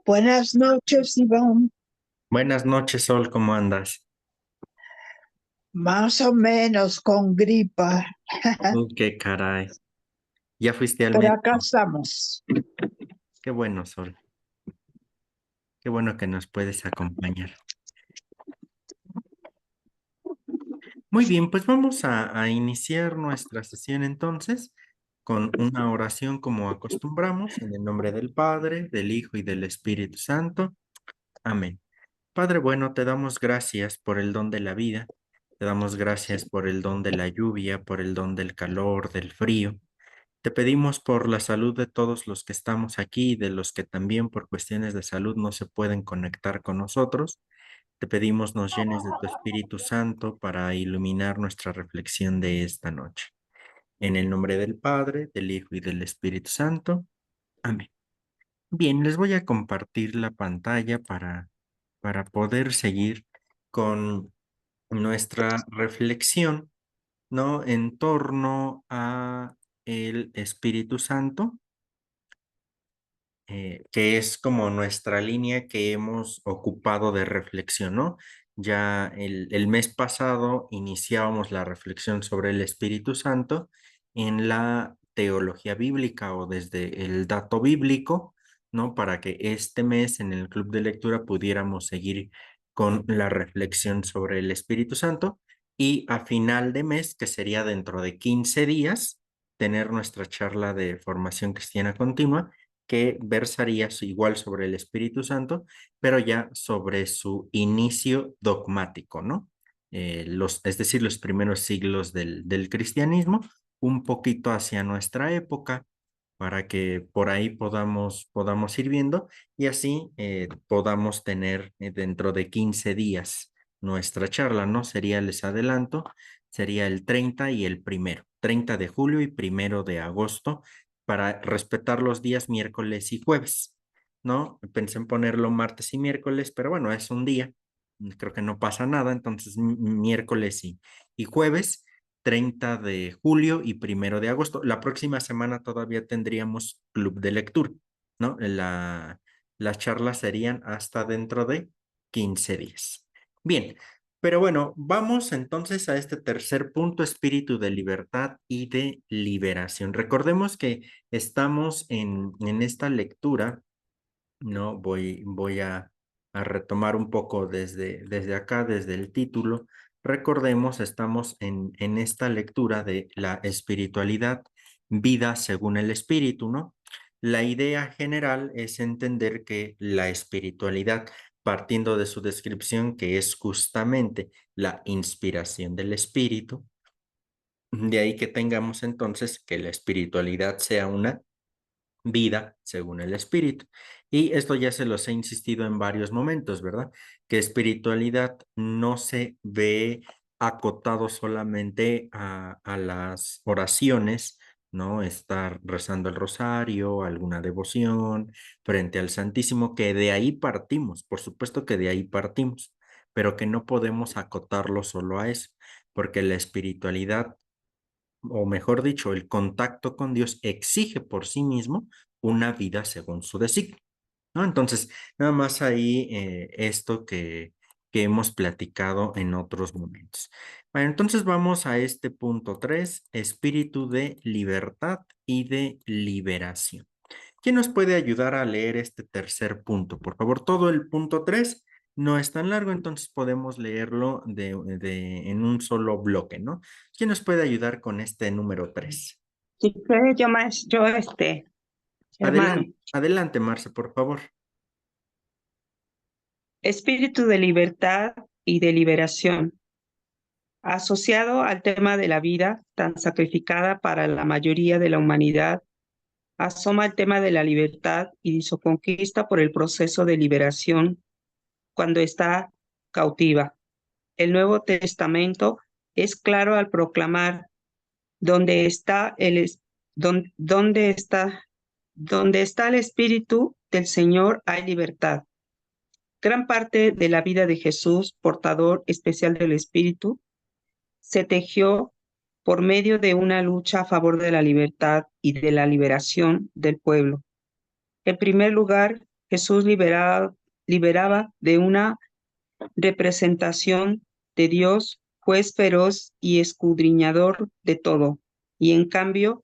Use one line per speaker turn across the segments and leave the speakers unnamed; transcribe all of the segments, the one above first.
Buenas noches, Iván.
Buenas noches, Sol, ¿cómo andas?
Más o menos con gripa,
Qué caray. ¿Ya fuiste al
pero acá
médico?
estamos.
Qué bueno, Sol. Qué bueno que nos puedes acompañar. Muy bien, pues vamos a iniciar nuestra sesión entonces con una oración como acostumbramos, en el nombre del Padre, del Hijo y del Espíritu Santo. Amén. Padre bueno, te damos gracias por el don de la vida, te damos gracias por el don de la lluvia, por el don del calor, del frío. Te pedimos por la salud de todos los que estamos aquí y de los que también por cuestiones de salud no se pueden conectar con nosotros. Te pedimos nos llenes de tu Espíritu Santo para iluminar nuestra reflexión de esta noche. En el nombre del Padre, del Hijo y del Espíritu Santo. Amén. Bien, les voy a compartir la pantalla para poder seguir con nuestra reflexión, ¿no? En torno a el Espíritu Santo, que es como nuestra línea que hemos ocupado de reflexión, ¿no? Ya el mes pasado iniciábamos la reflexión sobre el Espíritu Santo en la teología bíblica o desde el dato bíblico, ¿no? Para que este mes en el club de lectura pudiéramos seguir con la reflexión sobre el Espíritu Santo y a final de mes, que sería dentro de 15 días, tener nuestra charla de formación cristiana continua que versaría igual sobre el Espíritu Santo, pero ya sobre su inicio dogmático, ¿no? Es decir, los primeros siglos del cristianismo, un poquito hacia nuestra época, para que por ahí podamos ir viendo y así podamos tener dentro de 15 días nuestra charla, ¿no? Sería, les adelanto, sería el 30 y el primero, 30 de julio y primero de agosto para respetar los días miércoles y jueves, ¿no? Pensé en ponerlo martes y miércoles, pero bueno, es un día, creo que no pasa nada, entonces miércoles y jueves, 30 de julio y primero de agosto. La próxima semana todavía tendríamos club de lectura, ¿no? Las charlas serían hasta dentro de 15 días. Bien, pero bueno, vamos entonces a este tercer punto, espíritu de libertad y de liberación. Recordemos que estamos en esta lectura, ¿no? Voy a retomar un poco desde acá, desde el título. Recordemos, estamos en esta lectura de la espiritualidad, vida según el espíritu, ¿no? La idea general es entender que la espiritualidad, partiendo de su descripción, que es justamente la inspiración del espíritu, de ahí que tengamos entonces que la espiritualidad sea una vida según el espíritu. Y esto ya se los he insistido en varios momentos, ¿verdad? Que espiritualidad no se ve acotado solamente a las oraciones, ¿no? Estar rezando el rosario, alguna devoción frente al Santísimo, que de ahí partimos, por supuesto que de ahí partimos, pero que no podemos acotarlo solo a eso, porque la espiritualidad o mejor dicho, el contacto con Dios exige por sí mismo una vida según su designio, ¿no? Entonces, nada más ahí esto que hemos platicado en otros momentos. Bueno, entonces vamos a este punto 3, espíritu de libertad y de liberación. ¿Quién nos puede ayudar a leer este tercer punto? Por favor, todo el punto 3 no es tan largo, entonces podemos leerlo en un solo bloque, ¿no? ¿Quién nos puede ayudar con este número 3?
Si puede yo más, hermano.
Adelante, adelante, Marce, por favor.
Espíritu de libertad y de liberación, asociado al tema de la vida tan sacrificada para la mayoría de la humanidad, asoma el tema de la libertad y su conquista por el proceso de liberación cuando está cautiva. El Nuevo Testamento es claro al proclamar donde está donde está el Espíritu del Señor hay libertad. Gran parte de la vida de Jesús, portador especial del Espíritu, se tejió por medio de una lucha a favor de la libertad y de la liberación del pueblo. En primer lugar, Jesús liberaba de una representación de Dios, juez feroz y escudriñador de todo, y en cambio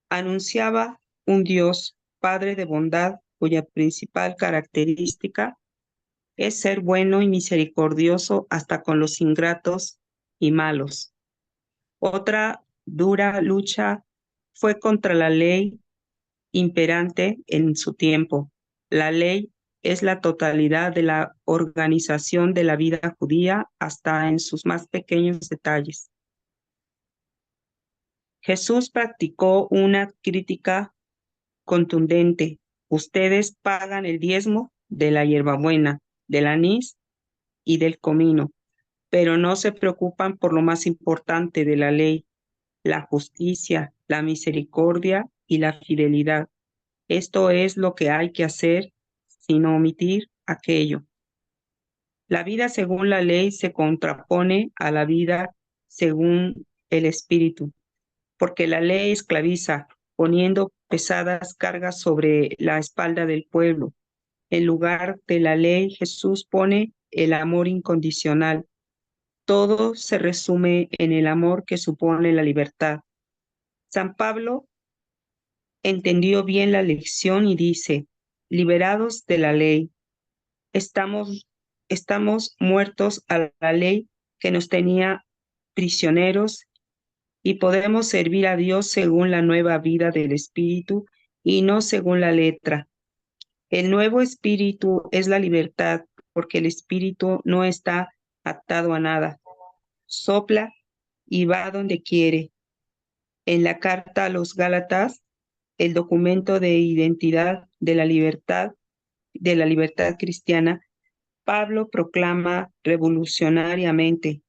anunciaba un Dios, Padre de bondad, cuya principal característica es ser bueno y misericordioso hasta con los ingratos y malos. Otra dura lucha fue contra la ley imperante en su tiempo. La ley es la totalidad de la organización de la vida judía hasta en sus más pequeños detalles. Jesús practicó una crítica contundente. Ustedes pagan el diezmo de la hierbabuena, del anís y del comino, pero no se preocupan por lo más importante de la ley, la justicia, la misericordia y la fidelidad. Esto es lo que hay que hacer sin omitir aquello. La vida según la ley se contrapone a la vida según el Espíritu, porque la ley esclaviza, poniendo pesadas cargas sobre la espalda del pueblo. En lugar de la ley, Jesús pone el amor incondicional. Todo se resume en el amor que supone la libertad. San Pablo entendió bien la lección y dice, liberados de la ley, estamos muertos a la ley que nos tenía prisioneros y podemos servir a Dios según la nueva vida del Espíritu y no según la letra. El nuevo Espíritu es la libertad, porque el Espíritu no está atado a nada. Sopla y va donde quiere. En la carta a los Gálatas, el documento de identidad de la libertad cristiana, Pablo proclama revolucionariamente: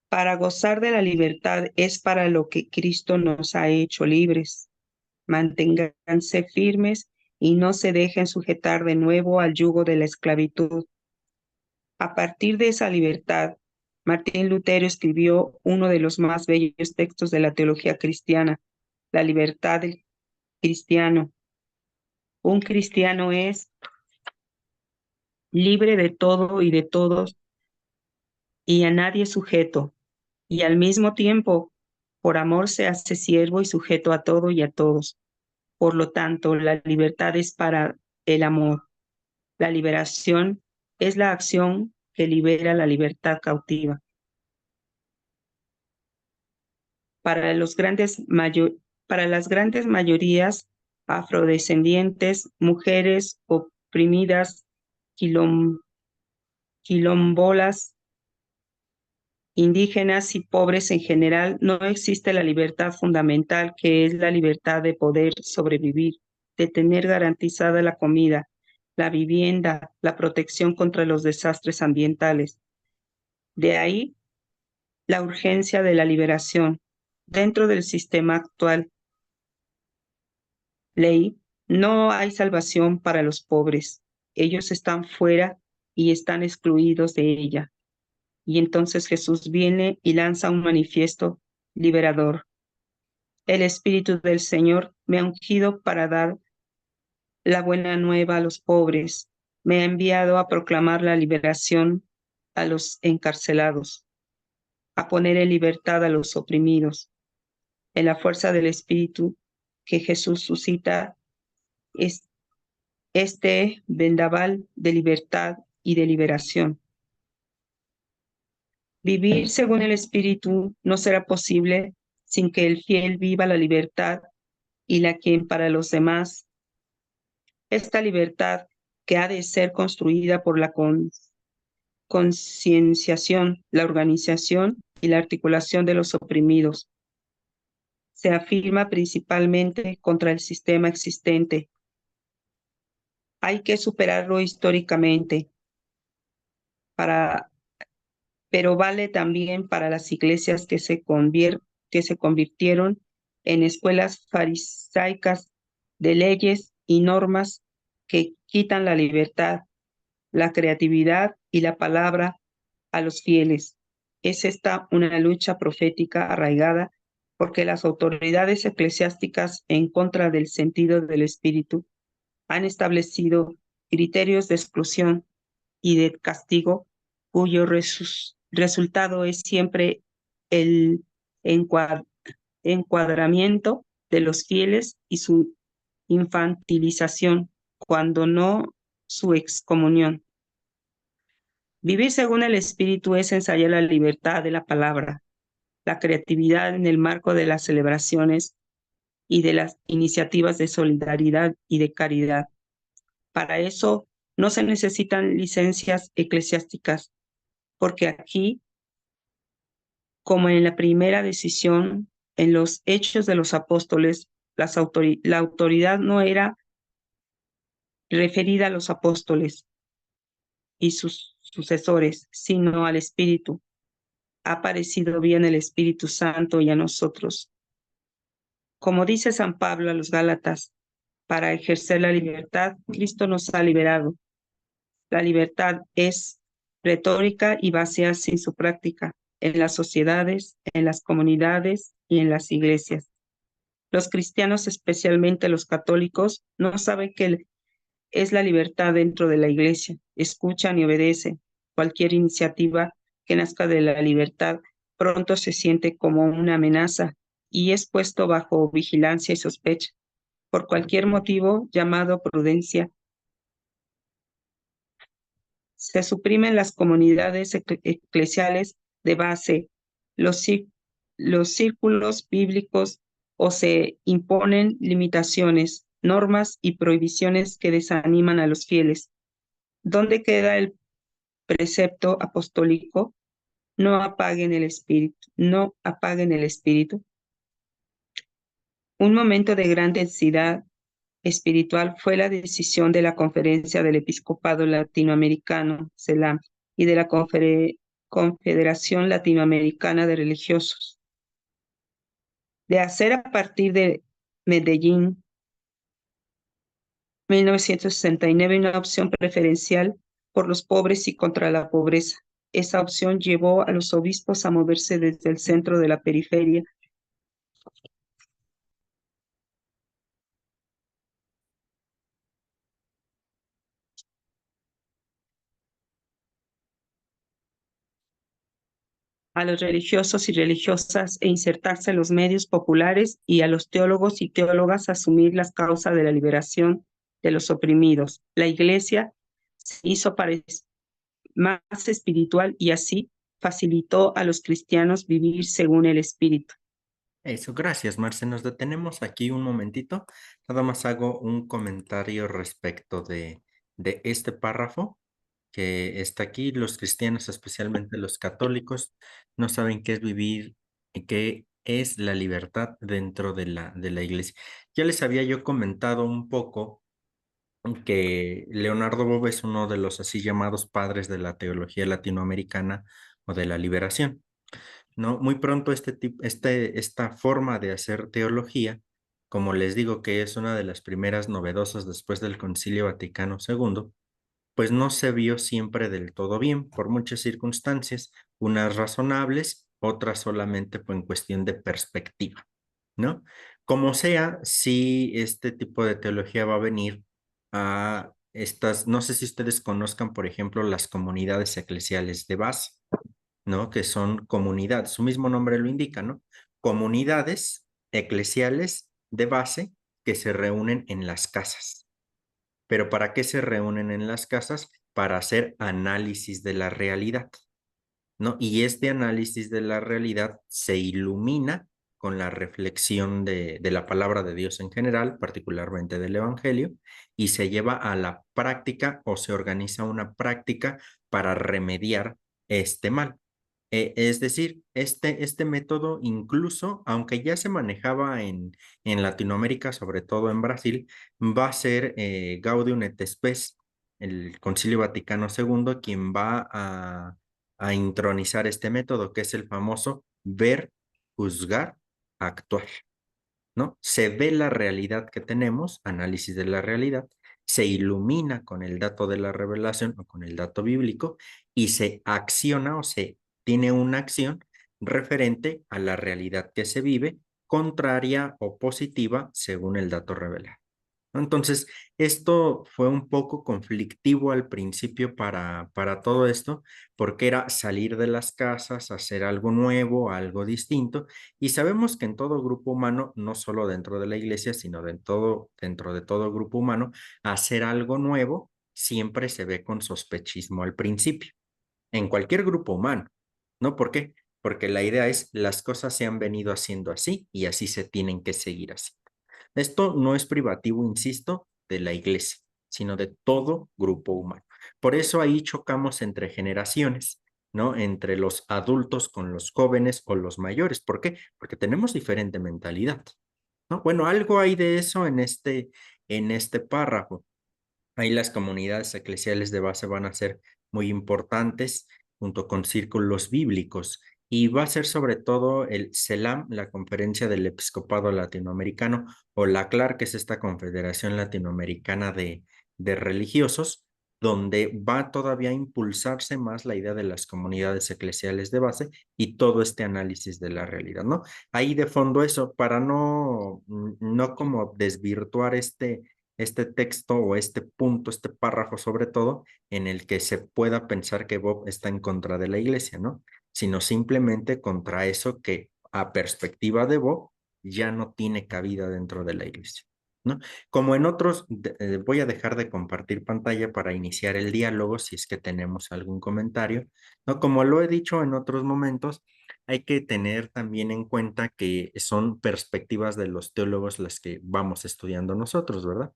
para gozar de la libertad es para lo que Cristo nos ha hecho libres. Manténganse firmes y no se dejen sujetar de nuevo al yugo de la esclavitud. A partir de esa libertad, Martín Lutero escribió uno de los más bellos textos de la teología cristiana, La libertad del cristiano. Un cristiano es libre de todo y de todos y a nadie sujeto, y al mismo tiempo, por amor se hace siervo y sujeto a todo y a todos. Por lo tanto, la libertad es para el amor. La liberación es la acción que libera la libertad cautiva. Para las grandes mayorías afrodescendientes, mujeres oprimidas, quilombolas, indígenas y pobres en general, no existe la libertad fundamental, que es la libertad de poder sobrevivir, de tener garantizada la comida, la vivienda, la protección contra los desastres ambientales. De ahí la urgencia de la liberación. Dentro del sistema actual, ley, no hay salvación para los pobres. Ellos están fuera y están excluidos de ella. Y entonces Jesús viene y lanza un manifiesto liberador. El Espíritu del Señor me ha ungido para dar la buena nueva a los pobres. Me ha enviado a proclamar la liberación a los encarcelados, a poner en libertad a los oprimidos. En la fuerza del Espíritu que Jesús suscita es este vendaval de libertad y de liberación. Vivir según el Espíritu no será posible sin que el fiel viva la libertad y la quien para los demás. Esta libertad que ha de ser construida por la concienciación, la organización y la articulación de los oprimidos. Se afirma principalmente contra el sistema existente. Hay que superarlo históricamente, pero vale también para las iglesias que se convirtieron en escuelas farisaicas de leyes y normas que quitan la libertad, la creatividad y la palabra a los fieles. Es esta una lucha profética arraigada, porque las autoridades eclesiásticas, en contra del sentido del Espíritu, han establecido criterios de exclusión y de castigo cuyo resultado es siempre el encuadramiento de los fieles y su infantilización, cuando no su excomunión. Vivir según el Espíritu es ensayar la libertad de la palabra, la creatividad en el marco de las celebraciones y de las iniciativas de solidaridad y de caridad. Para eso no se necesitan licencias eclesiásticas, porque aquí, como en la primera decisión, en los Hechos de los Apóstoles, la autoridad no era referida a los apóstoles y sus sucesores, sino al Espíritu. Ha parecido bien el Espíritu Santo y a nosotros. Como dice San Pablo a los Gálatas, para ejercer la libertad, Cristo nos ha liberado. La libertad es retórica y vacía sin su práctica en las sociedades, en las comunidades y en las iglesias. Los cristianos, especialmente los católicos, no saben qué es la libertad dentro de la iglesia. Escuchan y obedecen. Cualquier iniciativa que nazca de la libertad pronto se siente como una amenaza y es puesto bajo vigilancia y sospecha. Por cualquier motivo llamado prudencia, se suprimen las comunidades eclesiales de base, los círculos bíblicos, o se imponen limitaciones, normas y prohibiciones que desaniman a los fieles. ¿Dónde queda el precepto apostólico? No apaguen el espíritu, no apaguen el espíritu. Un momento de gran densidad espiritual fue la decisión de la Conferencia del Episcopado Latinoamericano, CELAM, y de la Confederación Latinoamericana de Religiosos, de hacer a partir de Medellín, 1969, una opción preferencial por los pobres y contra la pobreza. Esa opción llevó a los obispos a moverse desde el centro de la periferia a los religiosos y religiosas e insertarse en los medios populares, y a los teólogos y teólogas a asumir las causas de la liberación de los oprimidos. La Iglesia se hizo más espiritual y así facilitó a los cristianos vivir según el Espíritu.
Eso, gracias, Marce. Nos detenemos aquí un momentito. Nada más hago un comentario respecto de este párrafo que está aquí. Los cristianos, especialmente los católicos, no saben qué es vivir y qué es la libertad dentro de la iglesia. Ya les había yo comentado un poco que Leonardo Bob es uno de los así llamados padres de la teología latinoamericana o de la liberación, ¿no? Muy pronto esta forma de hacer teología, como les digo que es una de las primeras novedosas después del Concilio Vaticano II, pues no se vio siempre del todo bien por muchas circunstancias, unas razonables, otras solamente pues, en cuestión de perspectiva, ¿no? Como sea, si este tipo de teología va a venir a estas, no sé si ustedes conozcan, por ejemplo, las comunidades eclesiales de base, ¿no? Que son comunidades, su mismo nombre lo indica, ¿no? Comunidades eclesiales de base que se reúnen en las casas. ¿Pero para qué se reúnen en las casas? Para hacer análisis de la realidad, ¿no? Y este análisis de la realidad se ilumina con la reflexión de la palabra de Dios en general, particularmente del Evangelio, y se lleva a la práctica o se organiza una práctica para remediar este mal. Es decir, este método incluso, aunque ya se manejaba en Latinoamérica, sobre todo en Brasil, va a ser Gaudium et Spes, el Concilio Vaticano II, quien va a intronizar este método, que es el famoso ver, juzgar, actuar, ¿no? Se ve la realidad que tenemos, análisis de la realidad, se ilumina con el dato de la revelación o con el dato bíblico y se acciona o se tiene una acción referente a la realidad que se vive, contraria o positiva según el dato revelado. ¿no? Entonces, esto fue un poco conflictivo al principio para todo esto, porque era salir de las casas, hacer algo nuevo, algo distinto, y sabemos que en todo grupo humano, no solo dentro de la iglesia, sino dentro de todo grupo humano, hacer algo nuevo siempre se ve con sospechismo al principio, en cualquier grupo humano, ¿no? ¿Por qué? Porque la idea es las cosas se han venido haciendo así y así se tienen que seguir así. Esto no es privativo, insisto, de la iglesia, sino de todo grupo humano. Por eso ahí chocamos entre generaciones, ¿no? Entre los adultos con los jóvenes o los mayores. ¿Por qué? Porque tenemos diferente mentalidad, ¿no? Bueno, algo hay de eso en este párrafo. Ahí las comunidades eclesiales de base van a ser muy importantes junto con círculos bíblicos y va a ser sobre todo el CELAM, la Conferencia del Episcopado Latinoamericano, o la CLAR, que es esta Confederación Latinoamericana de Religiosos, donde va todavía a impulsarse más la idea de las comunidades eclesiales de base y todo este análisis de la realidad, ¿no? Ahí de fondo eso, para no como desvirtuar este texto o este punto, este párrafo sobre todo, en el que se pueda pensar que Bob está en contra de la iglesia, ¿no? Sino simplemente contra eso que a perspectiva de Bob ya no tiene cabida dentro de la iglesia, ¿no? Como en otros, voy a dejar de compartir pantalla para iniciar el diálogo si es que tenemos algún comentario, ¿no? Como lo he dicho en otros momentos, hay que tener también en cuenta que son perspectivas de los teólogos las que vamos estudiando nosotros, ¿verdad?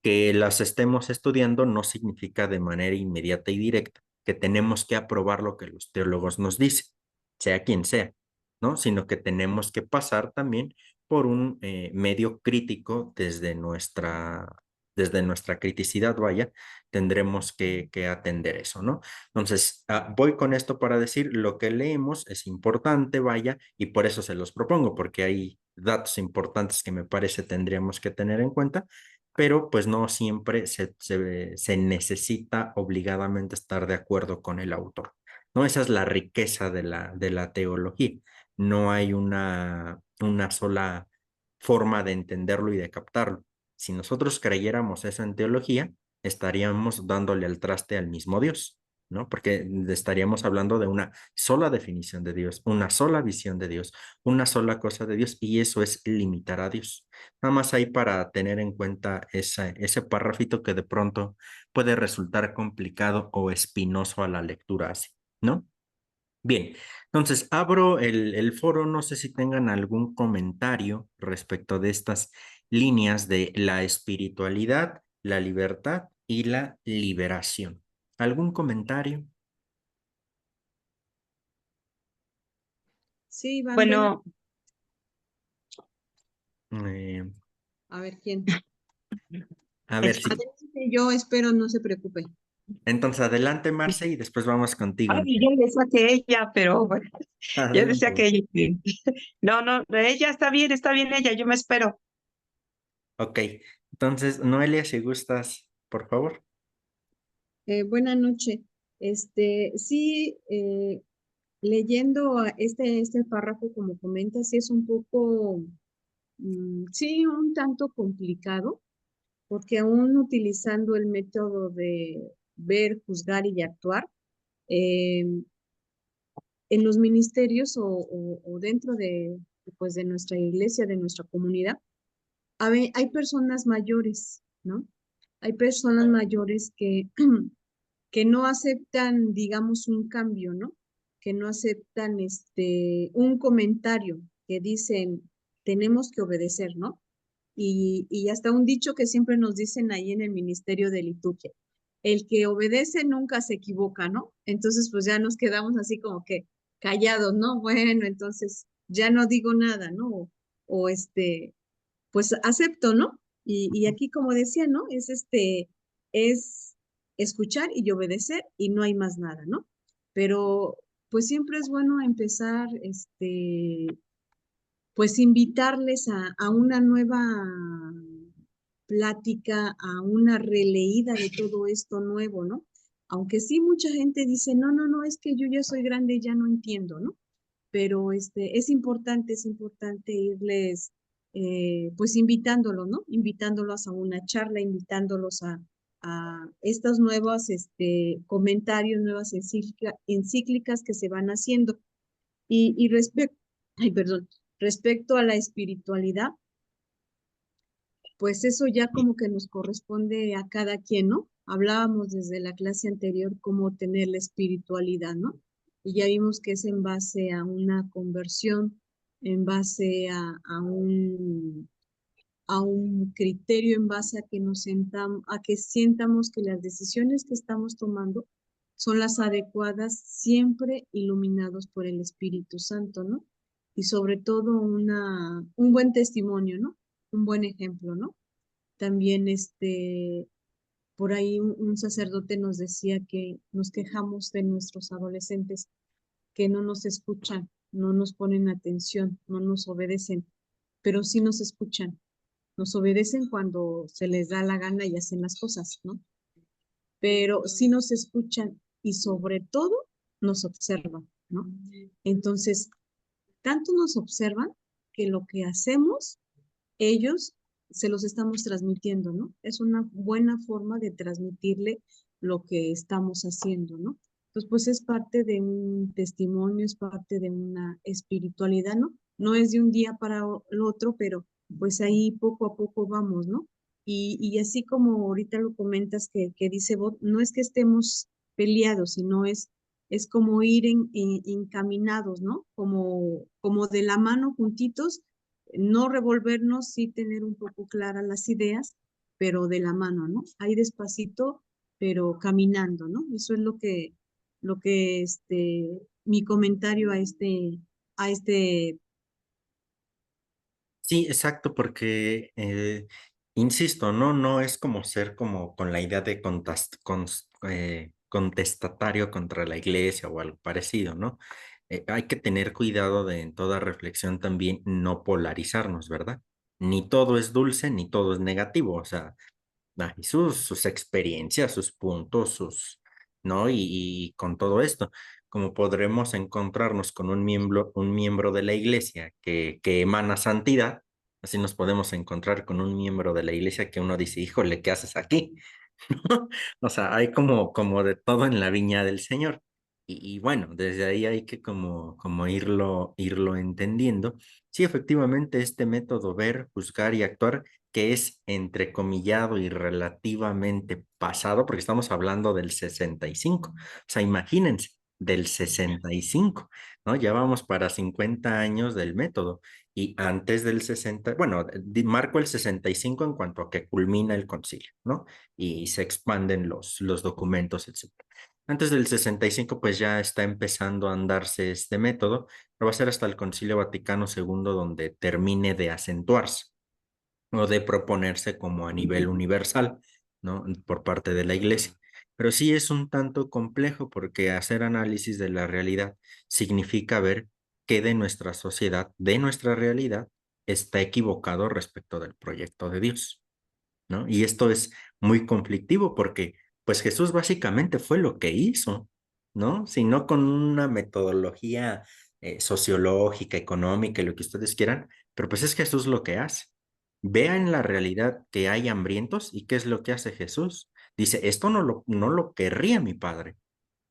Que las estemos estudiando no significa de manera inmediata y directa que tenemos que aprobar lo que los teólogos nos dicen, sea quien sea, ¿no? Sino que tenemos que pasar también por un medio crítico desde nuestra criticidad, vaya, tendremos que atender eso, ¿no? Entonces, voy con esto para decir lo que leemos es importante, vaya, y por eso se los propongo, porque hay datos importantes que me parece tendríamos que tener en cuenta, pero pues no siempre se necesita obligadamente estar de acuerdo con el autor, ¿no? Esa es la riqueza de la teología. No hay una sola forma de entenderlo y de captarlo. Si nosotros creyéramos eso en teología, estaríamos dándole al traste al mismo Dios, ¿no? Porque estaríamos hablando de una sola definición de Dios, una sola visión de Dios, una sola cosa de Dios, y eso es limitar a Dios. Nada más ahí para tener en cuenta ese párrafito que de pronto puede resultar complicado o espinoso a la lectura así, ¿no? Bien, entonces abro el foro, no sé si tengan algún comentario respecto de estas líneas de la espiritualidad, la libertad y la liberación. ¿Algún comentario?
Sí, Iván,
Bueno,
Eh,
a ver quién.
a ver si.
Adelante, yo espero, no se preocupe.
Entonces adelante, Marce, y después vamos contigo.
ay, yo decía que ella, pero bueno, yo decía que
Adelante.
ella. No, no, ella está bien ella, yo me espero.
Ok, entonces, Noelia, si gustas, por favor.
Buenas noches. Sí, leyendo este párrafo, como comentas, sí es un poco, sí, un tanto complicado, porque aún utilizando el método de ver, juzgar y actuar, eh, en los ministerios o dentro de, pues, de nuestra iglesia, de nuestra comunidad, hay personas mayores, ¿no? Hay personas mayores que no aceptan, digamos, un cambio, ¿no? Que no aceptan un comentario que dicen, tenemos que obedecer, ¿no? Y hasta un dicho que siempre nos dicen ahí en el Ministerio de Liturgia, el que obedece nunca se equivoca, ¿no? Entonces, pues ya nos quedamos así como que callados, ¿no? Bueno, entonces ya no digo nada, ¿no? O pues acepto, ¿no? Y aquí, como decía, ¿no? Es escuchar y obedecer y no hay más nada, ¿no? Pero pues siempre es bueno empezar, pues invitarles a una nueva plática, a una releída de todo esto nuevo, ¿no? Aunque sí mucha gente dice, no, no, no, es que yo ya soy grande, ya no entiendo, ¿no? Pero es importante irles pues invitándolo, ¿no? Invitándolos a una charla, invitándolos a estos nuevos comentarios, nuevas encíclicas que se van haciendo. Y respecto a la espiritualidad, pues eso ya como que nos corresponde a cada quien, ¿no? Hablábamos desde la clase anterior cómo tener la espiritualidad, ¿no? Y ya vimos que es en base a una conversión, en base a un criterio, en base a que a que sientamos que las decisiones que estamos tomando son las adecuadas, siempre iluminados por el Espíritu Santo, ¿no? Y sobre todo un buen testimonio, ¿no? Un buen ejemplo, ¿no? También por ahí un sacerdote nos decía que nos quejamos de nuestros adolescentes, que no nos escuchan, no nos ponen atención, no nos obedecen, pero sí nos escuchan. Nos obedecen cuando se les da la gana y hacen las cosas, ¿no? Pero sí nos escuchan y sobre todo nos observan, ¿no? Entonces, tanto nos observan que lo que hacemos, ellos se los estamos transmitiendo, ¿no? Es una buena forma de transmitirle lo que estamos haciendo, ¿no? Entonces, pues es parte de un testimonio, es parte de una espiritualidad, ¿no? No es de un día para el otro, pero pues ahí poco a poco vamos, ¿no? Y así como ahorita lo comentas que dice Bob, no es que estemos peleados, sino es como ir encaminados, ¿no? Como de la mano juntitos, no revolvernos, sí tener un poco claras las ideas, pero de la mano, ¿no? Ahí despacito, pero caminando, ¿no? Eso es lo que mi comentario a este.
Sí, exacto, porque insisto, no es como ser como con la idea de contestatario contra la iglesia o algo parecido, ¿no? Hay que tener cuidado de en toda reflexión también no polarizarnos, ¿verdad? Ni todo es dulce, ni todo es negativo, o sea, hay sus experiencias, sus puntos, ¿no? Y con todo esto, como podremos encontrarnos con un miembro de la iglesia que emana santidad, así nos podemos encontrar con un miembro de la iglesia que uno dice, híjole, ¿qué haces aquí? O sea, hay como de todo en la viña del Señor. Y bueno, desde ahí hay que como irlo entendiendo. Sí, efectivamente, este método ver, juzgar y actuar, que es entrecomillado y relativamente pasado, porque estamos hablando del 65. O sea, imagínense, del 65, ¿no? Ya vamos para 50 años del método. Y antes del 60, bueno, marco el 65 en cuanto a que culmina el concilio, ¿no? Y se expanden los documentos, etcétera. Antes del 65, pues ya está empezando a andarse este método, pero va a ser hasta el Concilio Vaticano II donde termine de acentuarse o de proponerse como a nivel universal, ¿no? Por parte de la Iglesia. Pero sí es un tanto complejo porque hacer análisis de la realidad significa ver qué de nuestra sociedad, de nuestra realidad, está equivocado respecto del proyecto de Dios, ¿no? Y esto es muy conflictivo porque, pues Jesús básicamente fue lo que hizo, ¿no? Si no con una metodología sociológica, económica y lo que ustedes quieran, pero pues es Jesús lo que hace. Vea en la realidad que hay hambrientos y qué es lo que hace Jesús. Dice, esto no lo querría mi padre,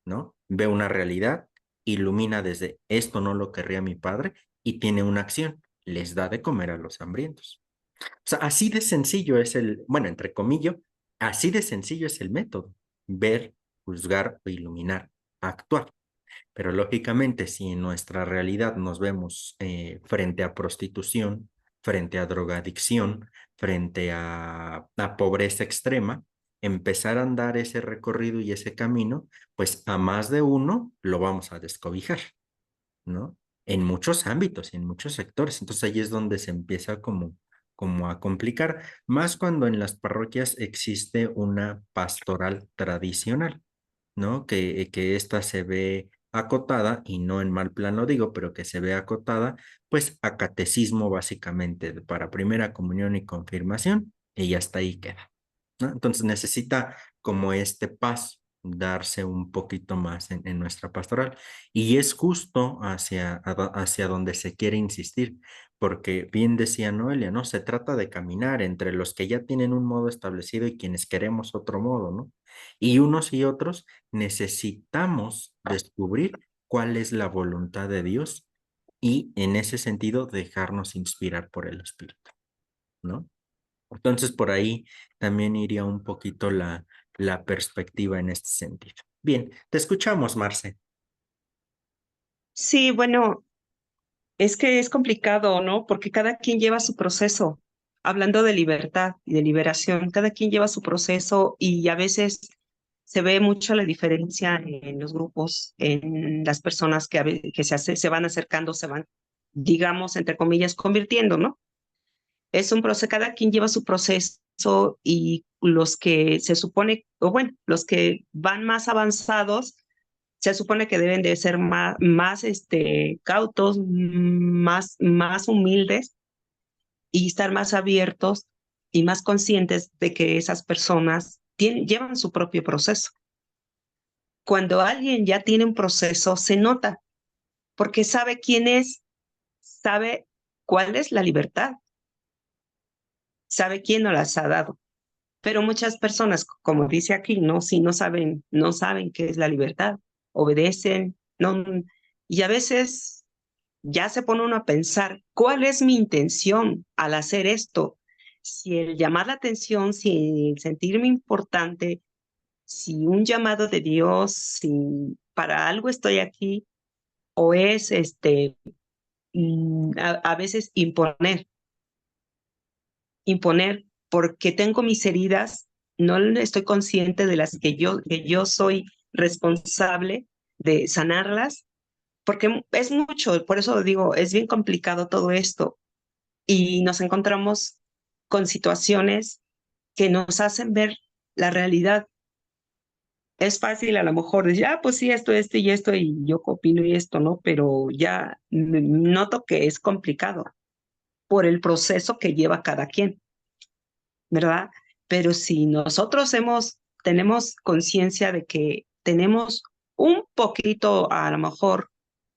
¿no? Ve una realidad, ilumina desde esto no lo querría mi padre y tiene una acción, les da de comer a los hambrientos. O sea, así de sencillo es bueno, entre comillas, así de sencillo es el método. Ver, juzgar o iluminar, actuar. Pero lógicamente, si en nuestra realidad nos vemos frente a prostitución, frente a drogadicción, frente a pobreza extrema, empezar a andar ese recorrido y ese camino, pues a más de uno lo vamos a descobijar, ¿no? En muchos ámbitos, en muchos sectores. Entonces ahí es donde se empieza como a complicar, más cuando en las parroquias existe una pastoral tradicional, ¿no? Que esta se ve acotada, y no en mal plan lo digo, pero que se ve acotada, pues a catecismo básicamente para primera comunión y confirmación, y hasta ahí queda, ¿no? Entonces necesita como este paso. darse un poquito más en nuestra pastoral. Y es justo hacia donde se quiere insistir, porque bien decía Noelia, ¿no? Se trata de caminar entre los que ya tienen un modo establecido y quienes queremos otro modo, ¿no? Y unos y otros necesitamos descubrir cuál es la voluntad de Dios y en ese sentido dejarnos inspirar por el Espíritu, ¿no? Entonces por ahí también iría un poquito la perspectiva en este sentido. Bien, te escuchamos, Marce.
Sí, bueno, es que es complicado, ¿no? Porque cada quien lleva su proceso. Hablando de libertad y de liberación, cada quien lleva su proceso y a veces se ve mucho la diferencia en los grupos, en las personas que se van acercando, se van, digamos, entre comillas, convirtiendo, ¿no? Es un proceso, cada quien lleva su proceso y los que se supone, o bueno, los que van más avanzados, se supone que deben de ser más cautos, más humildes y estar más abiertos y más conscientes de que esas personas llevan su propio proceso. Cuando alguien ya tiene un proceso, se nota, porque sabe quién es, sabe cuál es la libertad, sabe quién nos las ha dado. Pero muchas personas, como dice aquí, no, si no saben qué es la libertad, obedecen, no, y a veces ya se pone uno a pensar, ¿cuál es mi intención al hacer esto? Si el llamar la atención, si el sentirme importante, si un llamado de Dios, si para algo estoy aquí, o es a veces imponer porque tengo mis heridas, no estoy consciente de las que yo soy responsable de sanarlas, porque es mucho, por eso digo, es bien complicado todo esto y nos encontramos con situaciones que nos hacen ver la realidad. Es fácil a lo mejor decir, pues sí, esto y esto, y yo opino y esto, ¿no? Pero ya noto que es complicado por el proceso que lleva cada quien, ¿verdad? Pero si nosotros tenemos conciencia de que tenemos un poquito, a lo mejor,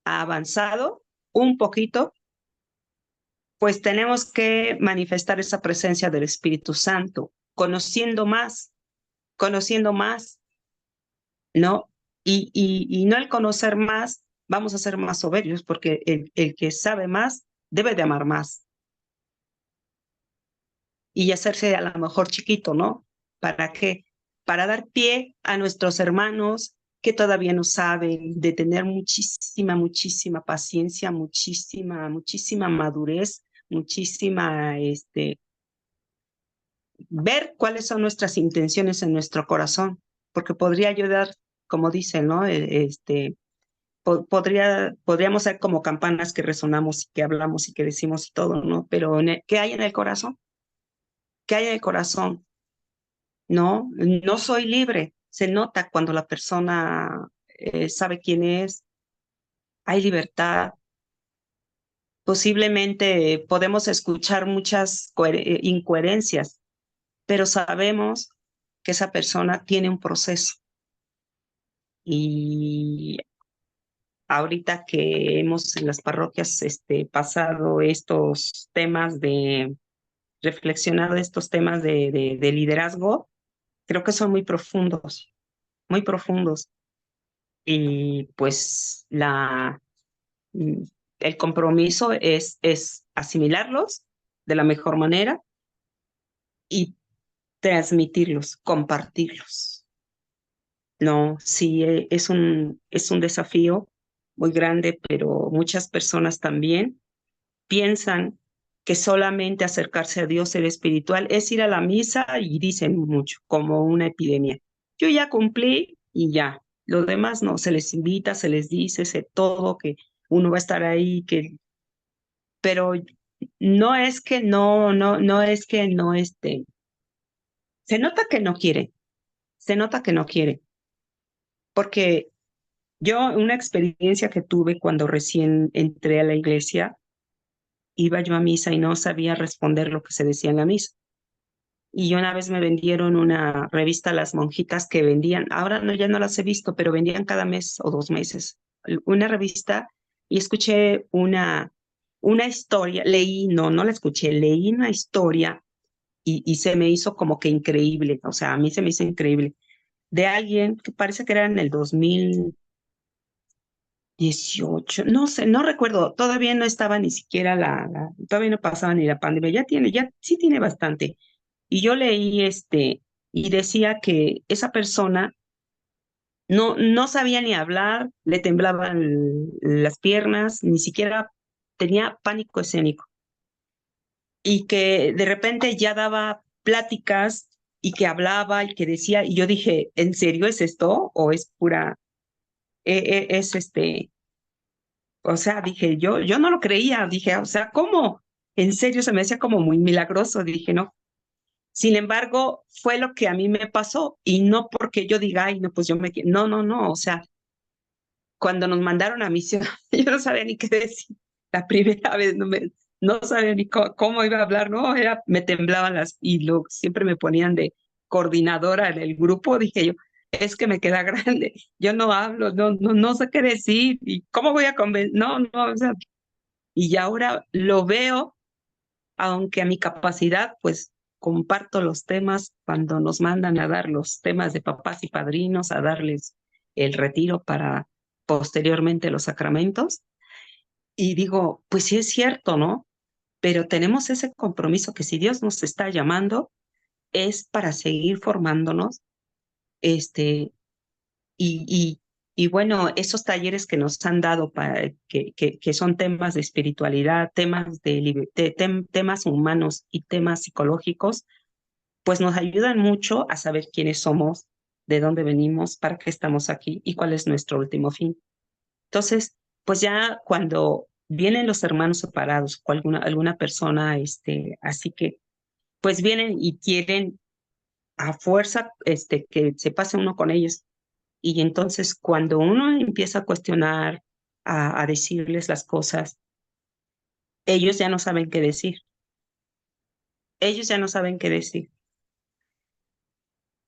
avanzado, un poquito, pues tenemos que manifestar esa presencia del Espíritu Santo, conociendo más, ¿no? Y no el conocer más, vamos a ser más soberbios, porque el que sabe más debe de amar más y hacerse a lo mejor chiquito, ¿no? ¿Para qué? Para dar pie a nuestros hermanos que todavía no saben, de tener muchísima paciencia, muchísima madurez, ver cuáles son nuestras intenciones en nuestro corazón, porque podría ayudar, como dicen, ¿no? Podríamos ser como campanas que resonamos y que hablamos y que decimos y todo, ¿no? Pero ¿qué hay en el corazón? ¿Qué hay en el corazón? No, no soy libre. Se nota cuando la persona sabe quién es, hay libertad. Posiblemente podemos escuchar muchas incoherencias, pero sabemos que esa persona tiene un proceso. Y ahorita que hemos en las parroquias pasado estos temas reflexionado estos temas de liderazgo, creo que son muy profundos, muy profundos. Y pues el compromiso es asimilarlos de la mejor manera y transmitirlos, compartirlos. No, sí, es un desafío muy grande, pero muchas personas también piensan que solamente acercarse a Dios, ser espiritual, es ir a la misa y dicen mucho, como una epidemia. Yo ya cumplí y ya. Lo demás no, se les invita, se les dice, todo, que uno va a estar ahí, pero no es que no es que no se nota que no quiere, se nota que no quiere, porque una experiencia que tuve cuando recién entré a la iglesia, iba yo a misa y no sabía responder lo que se decía en la misa. y una vez me vendieron una revista Las Monjitas que vendían, ahora no, ya no las he visto, pero vendían cada mes o 2 meses una revista y escuché una historia, leí, no la escuché, leí una historia y se me hizo como que increíble, o sea, a mí se me hizo increíble, de alguien que parece que era en el 2018, no sé, no recuerdo, todavía no estaba ni siquiera todavía no pasaba ni la pandemia, ya sí tiene bastante. Y yo leí y decía que esa persona no sabía ni hablar, le temblaban las piernas, ni siquiera tenía pánico escénico. Y que de repente ya daba pláticas y que hablaba y que decía, y yo dije, ¿en serio es esto? ¿O es pura, es o sea, dije, yo no lo creía, dije, o sea, ¿cómo? En serio, se me hacía como muy milagroso, dije, no. Sin embargo, fue lo que a mí me pasó y no porque yo diga, ay, no, pues yo no, o sea, cuando nos mandaron a misión, yo no sabía ni qué decir. La primera vez no sabía ni cómo iba a hablar, no, me temblaban siempre me ponían de coordinadora en el grupo, dije yo, es que me queda grande, yo no hablo, no sé qué decir y cómo voy a convencer, no, o sea, y ahora lo veo, aunque a mi capacidad, pues comparto los temas cuando nos mandan a dar los temas de papás y padrinos, a darles el retiro para posteriormente los sacramentos. Y digo, pues sí es cierto, ¿no? Pero tenemos ese compromiso que si Dios nos está llamando es para seguir formándonos, este, y, y, y bueno, esos talleres que nos han dado para que son temas de espiritualidad, temas temas humanos y temas psicológicos, pues nos ayudan mucho a saber quiénes somos, de dónde venimos, para qué estamos aquí y cuál es nuestro último fin. Entonces, pues ya cuando vienen los hermanos separados o alguna persona, así que, pues vienen y quieren a fuerza, que se pase uno con ellos. Y entonces cuando uno empieza a cuestionar, a decirles las cosas, ellos ya no saben qué decir. Ellos ya no saben qué decir.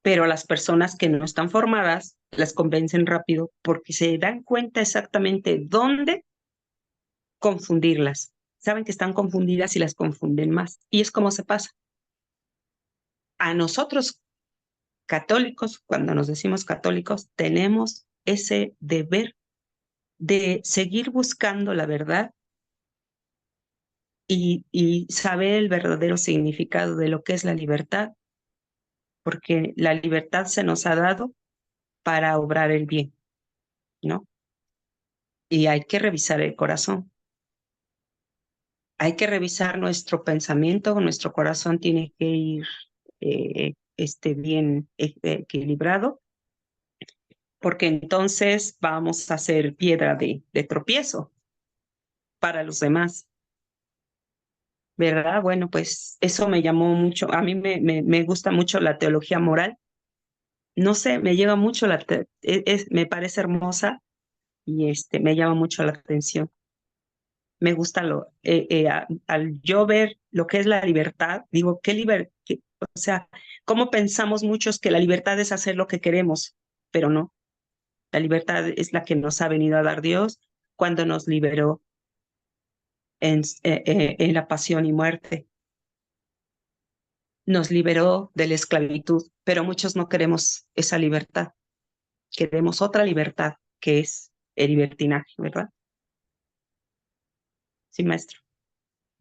Pero las personas que no están formadas las convencen rápido porque se dan cuenta exactamente dónde confundirlas. Saben que están confundidas y las confunden más. Y es como se pasa. A nosotros católicos, cuando nos decimos católicos, tenemos ese deber de seguir buscando la verdad y saber el verdadero significado de lo que es la libertad, porque la libertad se nos ha dado para obrar el bien, ¿no? Y hay que revisar el corazón. Hay que revisar nuestro pensamiento, nuestro corazón tiene que ir bien equilibrado, porque entonces vamos a ser piedra de tropiezo para los demás, ¿verdad? Bueno, pues eso me llamó mucho, a mí me gusta mucho la teología moral, no sé, me lleva mucho, me parece hermosa y me llama mucho la atención. Me gusta al yo ver lo que es la libertad, digo, o sea, cómo pensamos muchos que la libertad es hacer lo que queremos, pero no. La libertad es la que nos ha venido a dar Dios cuando nos liberó en la pasión y muerte. Nos liberó de la esclavitud, pero muchos no queremos esa libertad. Queremos otra libertad, que es el libertinaje, ¿verdad? Sí, maestro.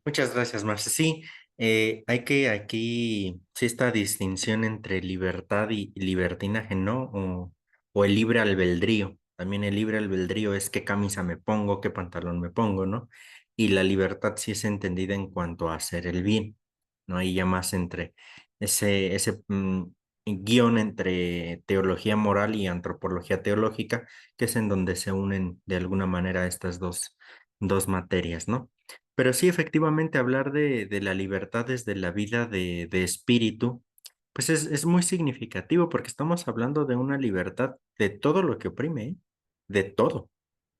Muchas gracias, Marce. Sí, hay que aquí, sí, esta distinción entre libertad y libertinaje, ¿no? O el libre albedrío. También el libre albedrío es qué camisa me pongo, qué pantalón me pongo, ¿no? Y la libertad sí es entendida en cuanto a hacer el bien, ¿no? Ahí ya más entre ese guión entre teología moral y antropología teológica, que es en donde se unen de alguna manera estas dos materias, ¿no? Pero sí, efectivamente, hablar de la libertad desde la vida de espíritu, pues es muy significativo porque estamos hablando de una libertad de todo lo que oprime, ¿eh? De todo. O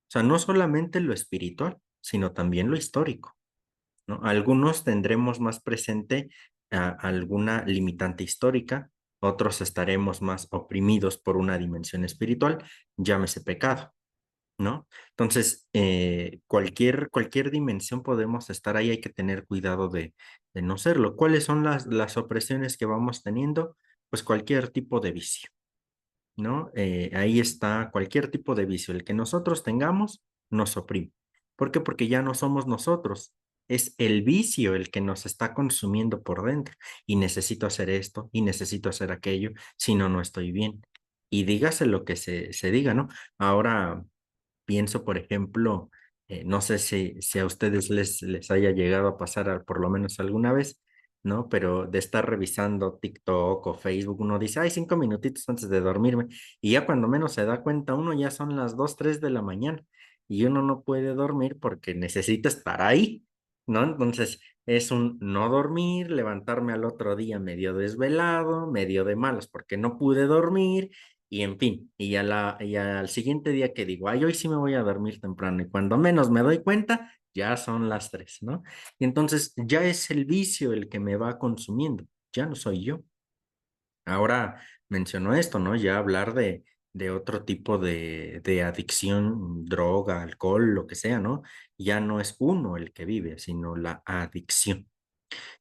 sea, no solamente lo espiritual, sino también lo histórico, ¿no? Algunos tendremos más presente alguna limitante histórica, otros estaremos más oprimidos por una dimensión espiritual, llámese pecado, ¿no? Entonces, cualquier dimensión podemos estar ahí, hay que tener cuidado de no serlo. ¿Cuáles son las opresiones que vamos teniendo? Pues cualquier tipo de vicio, ¿no? Ahí está cualquier tipo de vicio. El que nosotros tengamos nos oprime. ¿Por qué? Porque ya no somos nosotros. Es el vicio el que nos está consumiendo por dentro. Y necesito hacer esto, y necesito hacer aquello, si no, no estoy bien. Y dígase lo que se diga, ¿no? Ahora pienso, por ejemplo, no sé si a ustedes les haya llegado a pasar por lo menos alguna vez, ¿no? Pero de estar revisando TikTok o Facebook, uno dice, ay, 5 minutitos antes de dormirme, y ya cuando menos se da cuenta uno, ya son las 2, 3 de la mañana, y uno no puede dormir porque necesita estar ahí, ¿no? Entonces es un no dormir, levantarme al otro día medio desvelado, medio de malas porque no pude dormir, y en fin, y al siguiente día que digo, ay, hoy sí me voy a dormir temprano, y cuando menos me doy cuenta, ya son las 3, ¿no? Y entonces ya es el vicio el que me va consumiendo, ya no soy yo. Ahora menciono esto, ¿no? Ya hablar de otro tipo de adicción, droga, alcohol, lo que sea, ¿no? Ya no es uno el que vive, sino la adicción.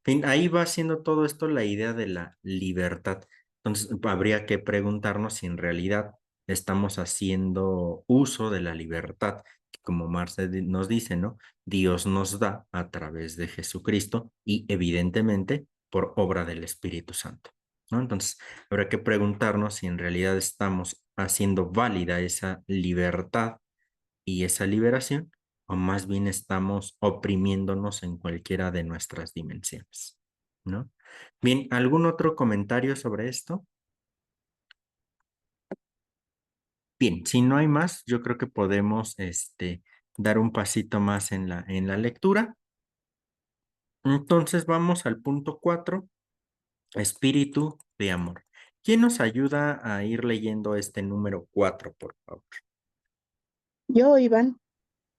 Fin, ahí va siendo todo esto la idea de la libertad. Entonces, habría que preguntarnos si en realidad estamos haciendo uso de la libertad, que como Marce nos dice, ¿no? Dios nos da a través de Jesucristo y evidentemente por obra del Espíritu Santo, ¿no? Entonces, habrá que preguntarnos si en realidad estamos haciendo válida esa libertad y esa liberación, o más bien estamos oprimiéndonos en cualquiera de nuestras dimensiones, ¿no? Bien, ¿algún otro comentario sobre esto? Bien, si no hay más, yo creo que podemos dar un pasito más en la lectura. Entonces vamos al punto 4, espíritu de amor. ¿Quién nos ayuda a ir leyendo este número 4, por favor?
Yo, Iván,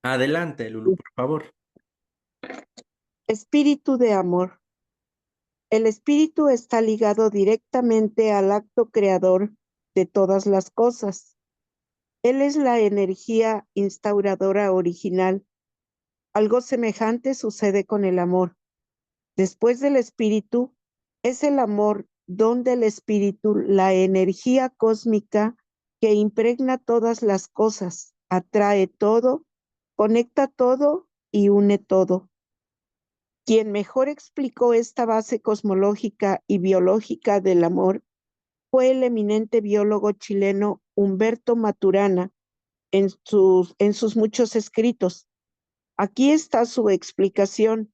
Adelante, Lulu, por favor.
Espíritu de amor. El espíritu está ligado directamente al acto creador de todas las cosas. Él es la energía instauradora original. Algo semejante sucede con el amor. Después del espíritu, es el amor don del espíritu, la energía cósmica que impregna todas las cosas, atrae todo, conecta todo y une todo. Quien mejor explicó esta base cosmológica y biológica del amor fue el eminente biólogo chileno Humberto Maturana en sus muchos escritos. Aquí está su explicación.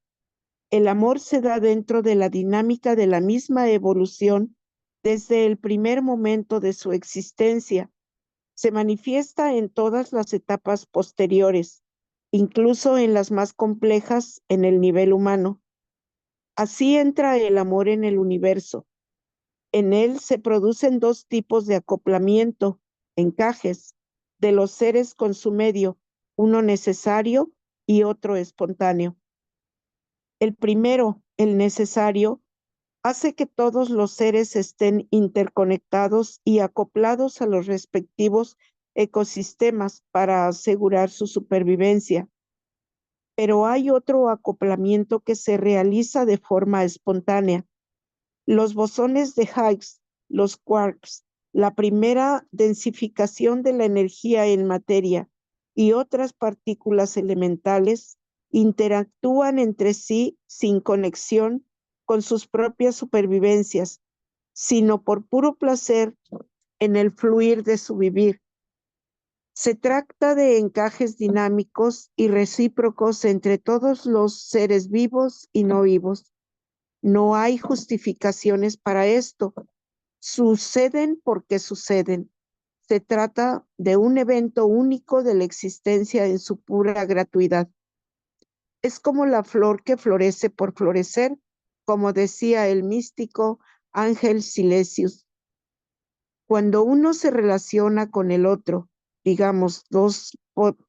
El amor se da dentro de la dinámica de la misma evolución desde el primer momento de su existencia. Se manifiesta en todas las etapas posteriores, incluso en las más complejas en el nivel humano. Así entra el amor en el universo. En él se producen dos tipos de acoplamiento, encajes, de los seres con su medio, uno necesario y otro espontáneo. El primero, el necesario, hace que todos los seres estén interconectados y acoplados a los respectivos ecosistemas para asegurar su supervivencia. Pero hay otro acoplamiento que se realiza de forma espontánea. Los bosones de Higgs, los quarks, la primera densificación de la energía en materia y otras partículas elementales interactúan entre sí sin conexión con sus propias supervivencias, sino por puro placer en el fluir de su vivir. Se trata de encajes dinámicos y recíprocos entre todos los seres vivos y no vivos. No hay justificaciones para esto. Suceden porque suceden. Se trata de un evento único de la existencia en su pura gratuidad. Es como la flor que florece por florecer, como decía el místico Ángel Silesius. Cuando uno se relaciona con el otro, digamos dos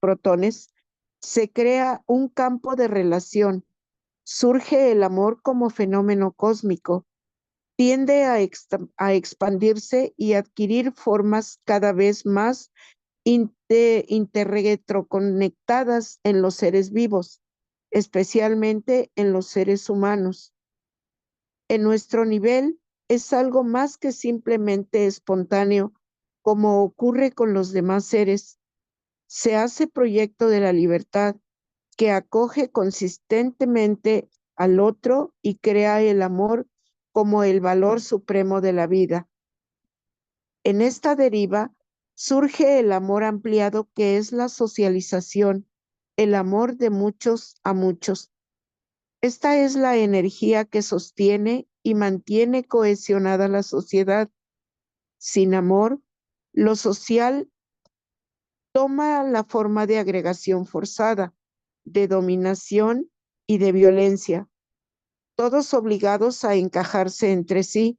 protones, se crea un campo de relación Surge el amor como fenómeno cósmico, tiende a expandirse y adquirir formas cada vez más interretroconectadas en los seres vivos, especialmente en los seres humanos. En nuestro nivel es algo más que simplemente espontáneo, como ocurre con los demás seres. Se hace proyecto de la libertad que acoge consistentemente al otro y crea el amor como el valor supremo de la vida. En esta deriva surge el amor ampliado, que es la socialización, el amor de muchos a muchos. Esta es la energía que sostiene y mantiene cohesionada la sociedad. Sin amor, lo social toma la forma de agregación forzada, de dominación y de violencia, todos obligados a encajarse entre sí.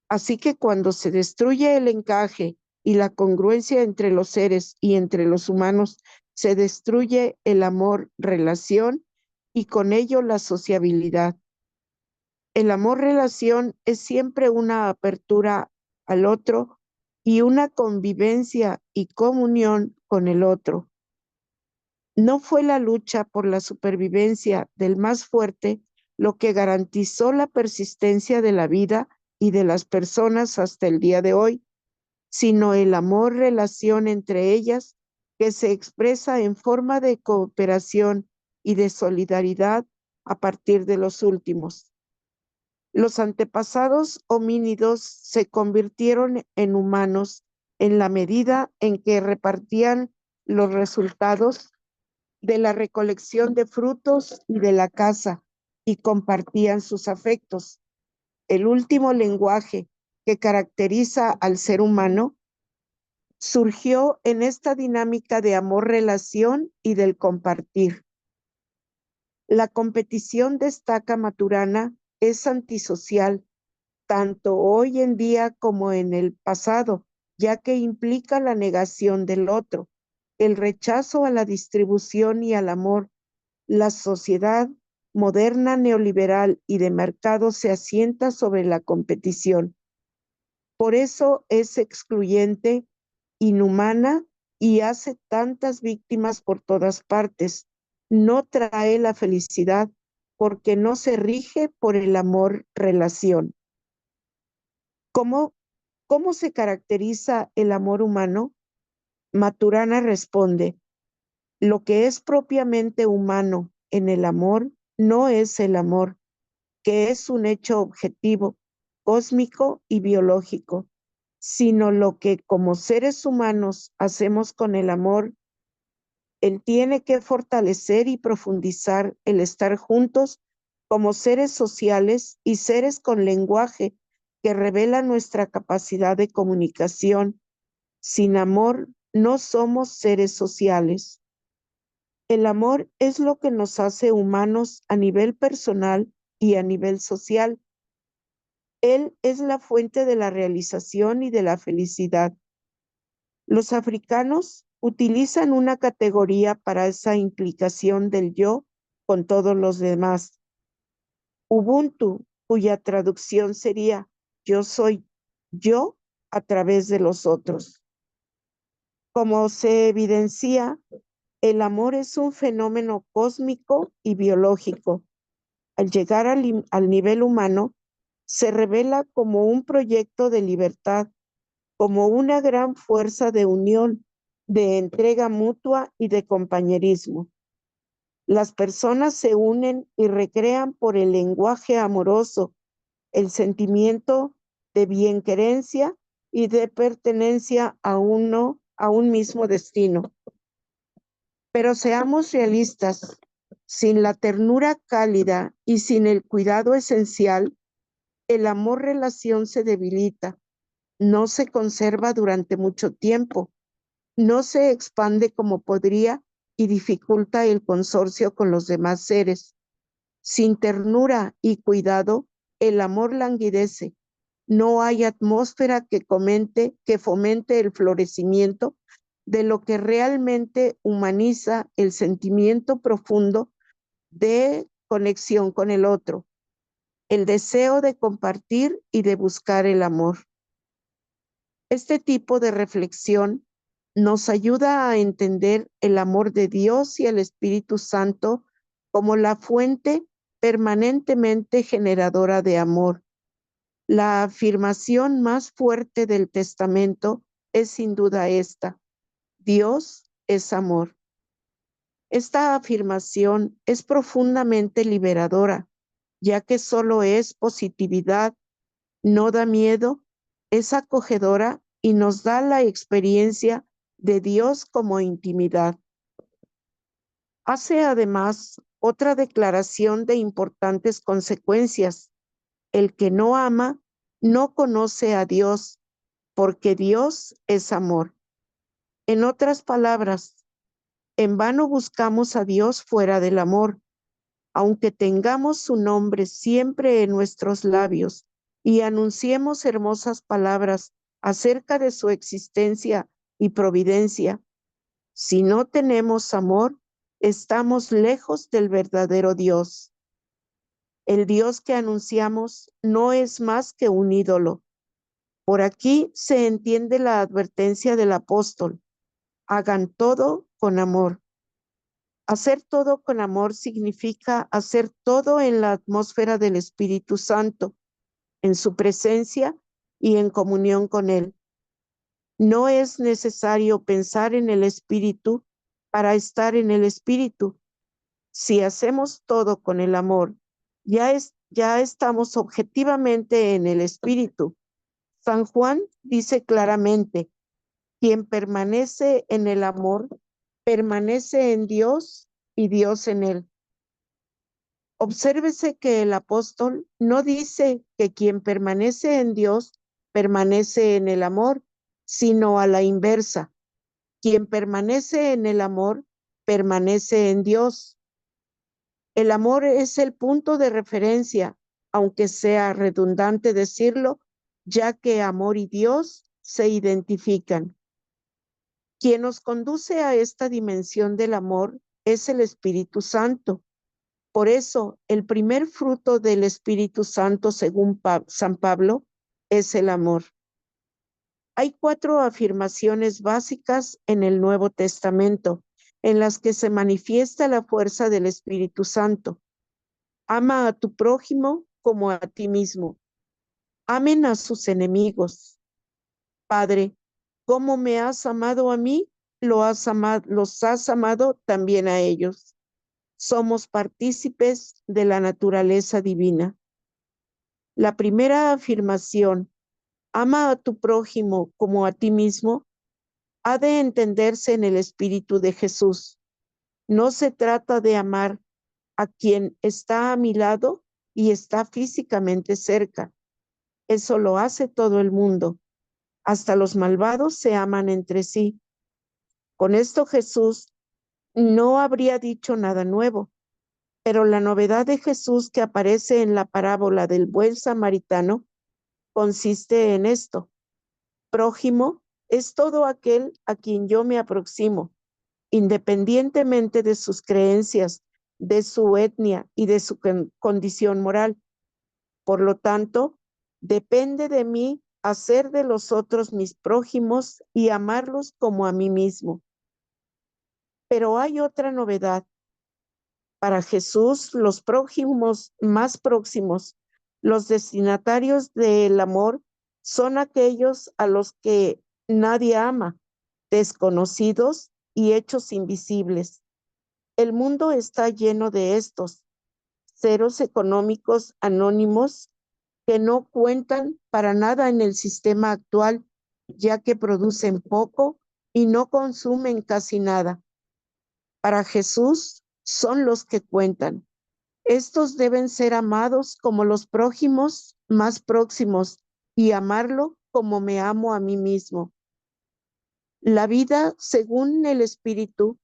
Así que cuando se destruye el encaje y la congruencia entre los seres y entre los humanos, se destruye el amor, relación y con ello la sociabilidad. El amor-relación es siempre una apertura al otro y una convivencia y comunión con el otro. No fue la lucha por la supervivencia del más fuerte lo que garantizó la persistencia de la vida y de las personas hasta el día de hoy, sino el amor-relación entre ellas, que se expresa en forma de cooperación y de solidaridad a partir de los últimos. Los antepasados homínidos se convirtieron en humanos en la medida en que repartían los resultados de la recolección de frutos y de la caza y compartían sus afectos. El último lenguaje que caracteriza al ser humano surgió en esta dinámica de amor-relación y del compartir. La competición, destaca Maturana, es antisocial, tanto hoy en día como en el pasado, ya que implica la negación del otro, el rechazo a la distribución y al amor. La sociedad moderna, neoliberal y de mercado se asienta sobre la competición. Por eso es excluyente, inhumana y hace tantas víctimas por todas partes. No trae la felicidad porque no se rige por el amor-relación. ¿Cómo se caracteriza el amor humano? Maturana responde: lo que es propiamente humano en el amor no es el amor, que es un hecho objetivo, cósmico y biológico, sino lo que como seres humanos hacemos con el amor. Él tiene que fortalecer y profundizar el estar juntos como seres sociales y seres con lenguaje que revela nuestra capacidad de comunicación. Sin amor no somos seres sociales. El amor es lo que nos hace humanos a nivel personal y a nivel social. Él es la fuente de la realización y de la felicidad. Los africanos utilizan una categoría para esa implicación del yo con todos los demás. Ubuntu, cuya traducción sería yo soy yo a través de los otros. Como se evidencia, el amor es un fenómeno cósmico y biológico. Al llegar al nivel humano, se revela como un proyecto de libertad, como una gran fuerza de unión, de entrega mutua y de compañerismo. Las personas se unen y recrean por el lenguaje amoroso, el sentimiento de bienquerencia y de pertenencia a un mismo destino. Pero seamos realistas, sin la ternura cálida y sin el cuidado esencial, el amor-relación se debilita, no se conserva durante mucho tiempo, no se expande como podría y dificulta el consorcio con los demás seres. Sin ternura y cuidado, el amor languidece. No hay atmósfera que fomente el florecimiento de lo que realmente humaniza el sentimiento profundo de conexión con el otro, el deseo de compartir y de buscar el amor. Este tipo de reflexión nos ayuda a entender el amor de Dios y el Espíritu Santo como la fuente permanentemente generadora de amor. La afirmación más fuerte del testamento es sin duda esta: Dios es amor. Esta afirmación es profundamente liberadora, ya que solo es positividad, no da miedo, es acogedora y nos da la experiencia de Dios como intimidad. Hace además otra declaración de importantes consecuencias. El que no ama no conoce a Dios, porque Dios es amor. En otras palabras, en vano buscamos a Dios fuera del amor. Aunque tengamos su nombre siempre en nuestros labios y anunciemos hermosas palabras acerca de su existencia y providencia, si no tenemos amor, estamos lejos del verdadero Dios. El Dios que anunciamos no es más que un ídolo. Por aquí se entiende la advertencia del apóstol: hagan todo con amor. Hacer todo con amor significa hacer todo en la atmósfera del Espíritu Santo, en su presencia y en comunión con Él. No es necesario pensar en el Espíritu para estar en el Espíritu. Si hacemos todo con el amor, ya estamos objetivamente en el Espíritu. San Juan dice claramente: quien permanece en el amor, permanece en Dios y Dios en él. Obsérvese que el apóstol no dice que quien permanece en Dios permanece en el amor, sino a la inversa. Quien permanece en el amor permanece en Dios. El amor es el punto de referencia, aunque sea redundante decirlo, ya que amor y Dios se identifican. Quien nos conduce a esta dimensión del amor es el Espíritu Santo. Por eso, el primer fruto del Espíritu Santo, según San Pablo, es el amor. Hay 4 afirmaciones básicas en el Nuevo Testamento, en las que se manifiesta la fuerza del Espíritu Santo. Ama a tu prójimo como a ti mismo. Amen a sus enemigos. Padre, como me has amado a mí, los has amado también a ellos. Somos partícipes de la naturaleza divina. La primera afirmación, ama a tu prójimo como a ti mismo, ha de entenderse en el espíritu de Jesús. No se trata de amar a quien está a mi lado y está físicamente cerca. Eso lo hace todo el mundo. Hasta los malvados se aman entre sí. Con esto Jesús no habría dicho nada nuevo, pero la novedad de Jesús que aparece en la parábola del buen samaritano consiste en esto: prójimo es todo aquel a quien yo me aproximo, independientemente de sus creencias, de su etnia y de su condición moral. Por lo tanto, depende de mí hacer de los otros mis prójimos y amarlos como a mí mismo. Pero hay otra novedad. Para Jesús, los prójimos más próximos, los destinatarios del amor, son aquellos a los que nadie ama, desconocidos y hechos invisibles. El mundo está lleno de estos ceros económicos anónimos que no cuentan para nada en el sistema actual, ya que producen poco y no consumen casi nada. Para Jesús son los que cuentan. Estos deben ser amados como los prójimos más próximos y amarlo como me amo a mí mismo. La vida, según el Espíritu,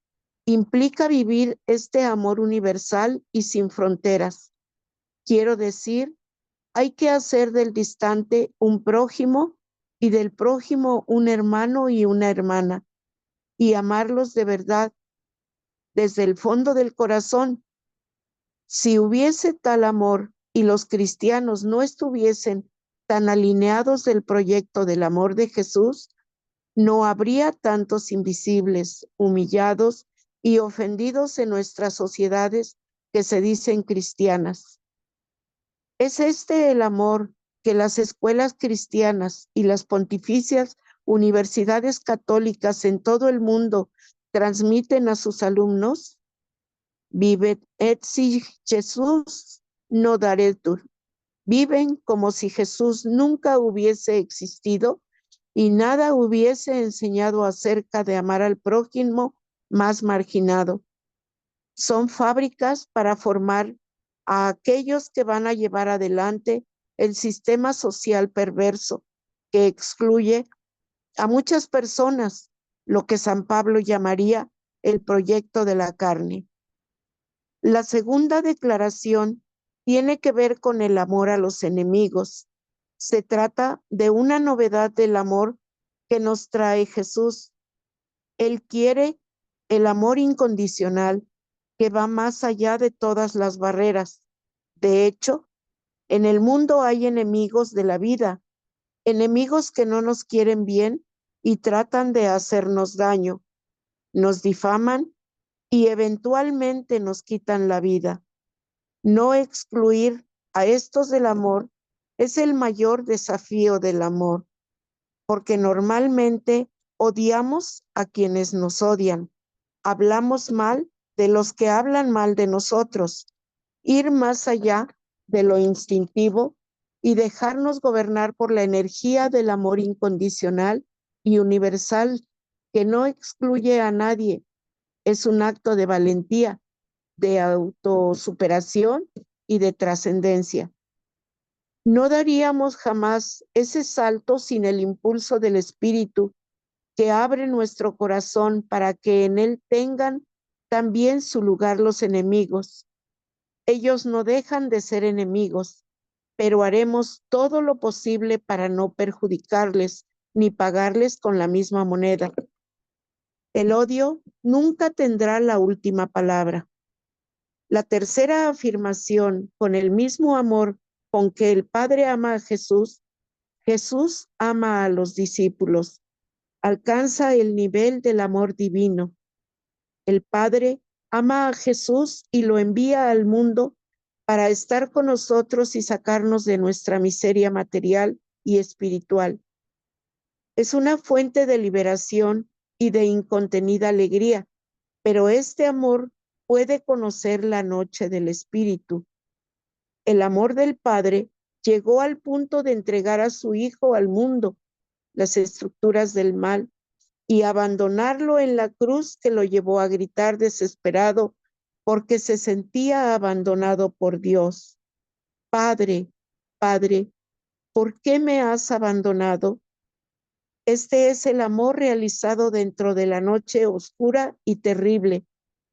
implica vivir este amor universal y sin fronteras. Quiero decir, hay que hacer del distante un prójimo y del prójimo un hermano y una hermana, y amarlos de verdad, desde el fondo del corazón, Si hubiese tal amor y los cristianos no estuviesen tan alineados del proyecto del amor de Jesús, no habría tantos invisibles, humillados y ofendidos en nuestras sociedades que se dicen cristianas. Es este el amor que las escuelas cristianas y las pontificias universidades católicas en todo el mundo transmiten a sus alumnos. Vivet et si Jesús no daretur. Viven como si Jesús nunca hubiese existido y nada hubiese enseñado acerca de amar al prójimo más marginado. Son fábricas para formar a aquellos que van a llevar adelante el sistema social perverso que excluye a muchas personas, lo que San Pablo llamaría el proyecto de la carne. La segunda declaración tiene que ver con el amor a los enemigos. Se trata de una novedad del amor que nos trae Jesús. Él quiere el amor incondicional que va más allá de todas las barreras. De hecho, en el mundo hay enemigos de la vida, enemigos que no nos quieren bien y tratan de hacernos daño, nos difaman y eventualmente nos quitan la vida. No excluir a estos del amor es el mayor desafío del amor, porque normalmente odiamos a quienes nos odian, hablamos mal de los que hablan mal de nosotros, ir más allá de lo instintivo y dejarnos gobernar por la energía del amor incondicional y universal que no excluye a nadie. Es un acto de valentía, de autosuperación y de trascendencia. No daríamos jamás ese salto sin el impulso del Espíritu que abre nuestro corazón para que en él tengan también su lugar los enemigos. Ellos no dejan de ser enemigos, pero haremos todo lo posible para no perjudicarles ni pagarles con la misma moneda. El odio nunca tendrá la última palabra. La tercera afirmación, con el mismo amor con que el Padre ama a Jesús, Jesús ama a los discípulos, alcanza el nivel del amor divino. El Padre ama a Jesús y lo envía al mundo para estar con nosotros y sacarnos de nuestra miseria material y espiritual. Es una fuente de liberación y de incontenida alegría, pero este amor puede conocer la noche del Espíritu. El amor del Padre llegó al punto de entregar a su Hijo al mundo, las estructuras del mal, y abandonarlo en la cruz que lo llevó a gritar desesperado porque se sentía abandonado por Dios. Padre, Padre, ¿por qué me has abandonado? Este es el amor realizado dentro de la noche oscura y terrible,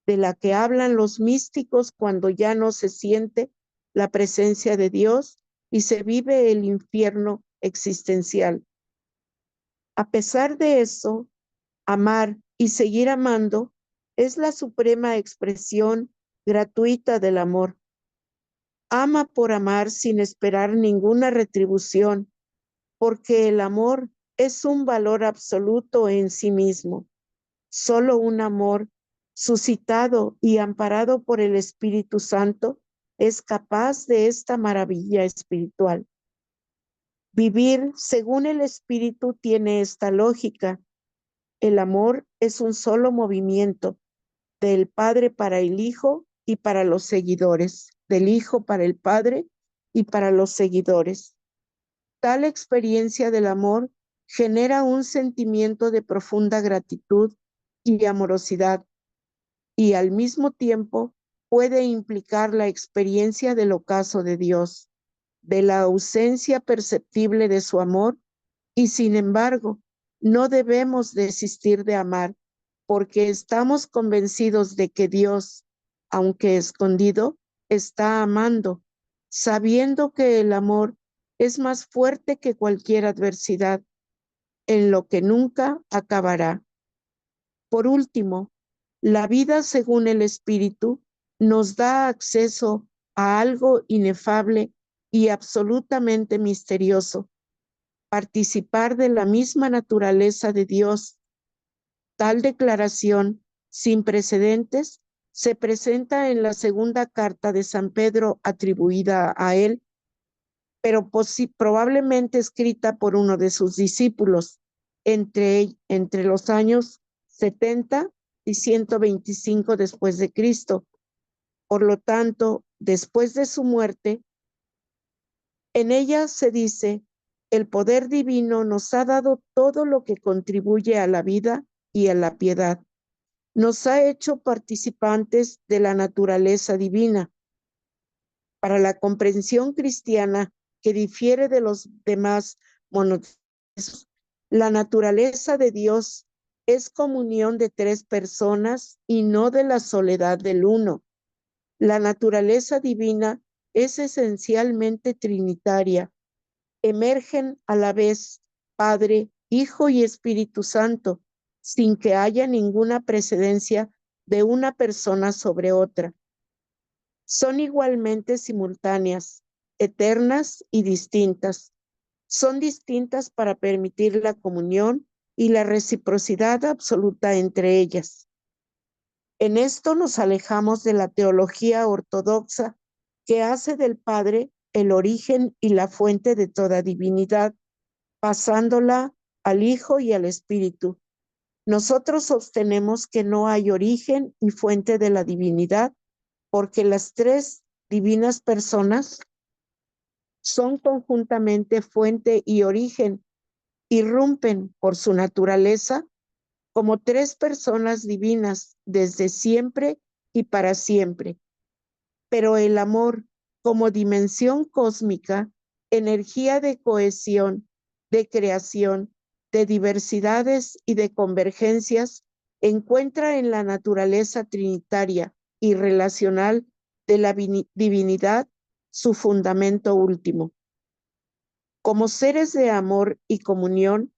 de la que hablan los místicos cuando ya no se siente la presencia de Dios y se vive el infierno existencial. A pesar de eso, amar y seguir amando es la suprema expresión gratuita del amor. Ama por amar sin esperar ninguna retribución, porque el amor es un valor absoluto en sí mismo. Solo un amor suscitado y amparado por el Espíritu Santo es capaz de esta maravilla espiritual. Vivir según el Espíritu tiene esta lógica. El amor es un solo movimiento del Padre para el Hijo y para los seguidores, del Hijo para el Padre y para los seguidores. Tal experiencia del amor genera un sentimiento de profunda gratitud y amorosidad, y al mismo tiempo puede implicar la experiencia del ocaso de Dios, de la ausencia perceptible de su amor, y sin embargo, no debemos desistir de amar, porque estamos convencidos de que Dios, aunque escondido, está amando, sabiendo que el amor es más fuerte que cualquier adversidad, en lo que nunca acabará. Por último, la vida según el Espíritu nos da acceso a algo inefable y absolutamente misterioso, participar de la misma naturaleza de Dios. Tal declaración, sin precedentes, se presenta en la segunda carta de San Pedro atribuida a él, pero probablemente escrita por uno de sus discípulos entre los años 70 y 125 después de Cristo. Por lo tanto, después de su muerte, en ella se dice: el poder divino nos ha dado todo lo que contribuye a la vida y a la piedad. Nos ha hecho participantes de la naturaleza divina. Para la comprensión cristiana, que difiere de los demás monoteísmos, la naturaleza de Dios es comunión de tres personas y no de la soledad del uno. La naturaleza divina es esencialmente trinitaria. Emergen a la vez Padre, Hijo y Espíritu Santo, sin que haya ninguna precedencia de una persona sobre otra. Son igualmente simultáneas, eternas y distintas. Son distintas para permitir la comunión y la reciprocidad absoluta entre ellas. En esto nos alejamos de la teología ortodoxa que hace del Padre el origen y la fuente de toda divinidad, pasándola al Hijo y al Espíritu. Nosotros sostenemos que no hay origen y fuente de la divinidad, porque las tres divinas personas son conjuntamente fuente y origen, irrumpen por su naturaleza como tres personas divinas desde siempre y para siempre. Pero el amor, como dimensión cósmica, energía de cohesión, de creación, de diversidades y de convergencias, encuentra en la naturaleza trinitaria y relacional de la divinidad su fundamento último. Como seres de amor y comunión,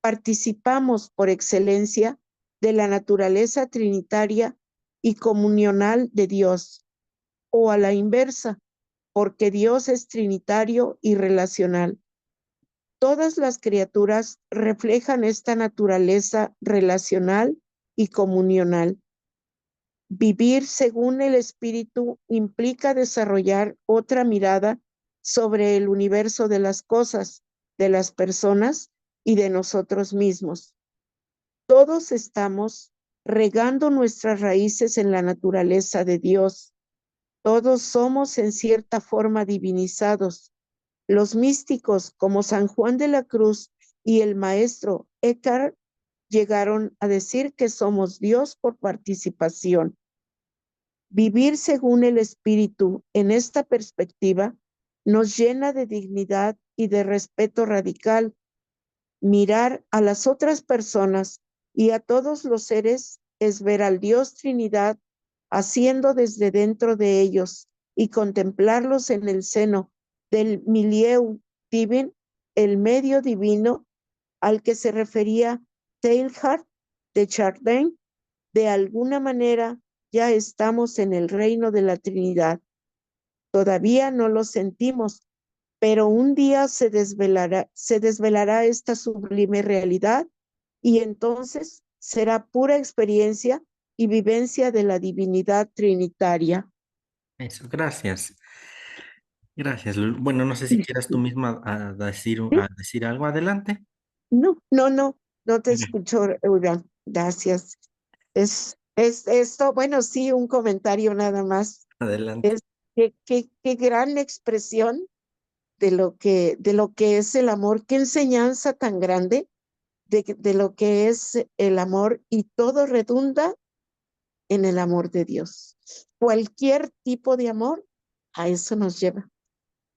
participamos por excelencia de la naturaleza trinitaria y comunional de Dios, o a la inversa, porque Dios es trinitario y relacional. Todas las criaturas reflejan esta naturaleza relacional y comunional. Vivir según el Espíritu implica desarrollar otra mirada sobre el universo de las cosas, de las personas y de nosotros mismos. Todos estamos regando nuestras raíces en la naturaleza de Dios. Todos somos en cierta forma divinizados. Los místicos como San Juan de la Cruz y el maestro Eckhart llegaron a decir que somos Dios por participación. Vivir según el Espíritu en esta perspectiva nos llena de dignidad y de respeto radical. Mirar a las otras personas y a todos los seres es ver al Dios Trinidad haciendo desde dentro de ellos y contemplarlos en el seno del milieu divin, el medio divino al que se refería Teilhard de Chardin. De alguna manera ya estamos en el reino de la Trinidad. Todavía no lo sentimos, pero un día se desvelará esta sublime realidad y entonces será pura experiencia y vivencia de la divinidad trinitaria.
Eso, gracias. Gracias. Bueno, no sé si quieras tú misma a decir algo. Adelante.
No te escucho, Eudán. Gracias. Es esto, bueno, sí, un comentario nada más.
Adelante.
Es qué gran expresión de lo que es el amor, qué enseñanza tan grande de lo que es el amor, y todo redunda en el amor de Dios. Cualquier tipo de amor, a eso nos lleva,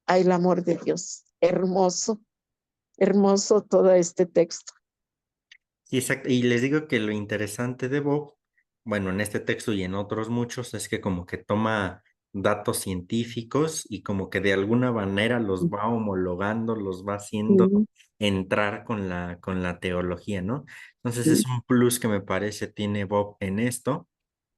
al amor de Dios. Hermoso, hermoso todo este texto.
Sí, exacto. Y les digo que lo interesante de Bob, bueno, en este texto y en otros muchos, es que como que toma datos científicos y como que de alguna manera los va homologando, los va haciendo
Sí,
entrar con la teología, ¿no? Entonces es
sí,
un plus que me parece tiene Bob en esto.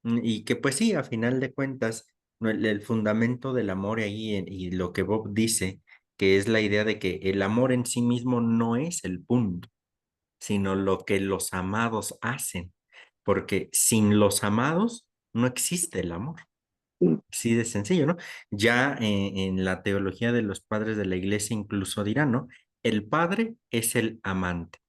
Y que pues sí, a final de cuentas, el fundamento del amor ahí y lo que Bob dice, que es la idea de que el amor en sí mismo no es el punto, sino lo que los amados hacen, porque sin los amados no existe el amor. Así de sencillo, ¿no? Ya en la teología de los padres de la iglesia incluso dirán, ¿no? El padre es el amante,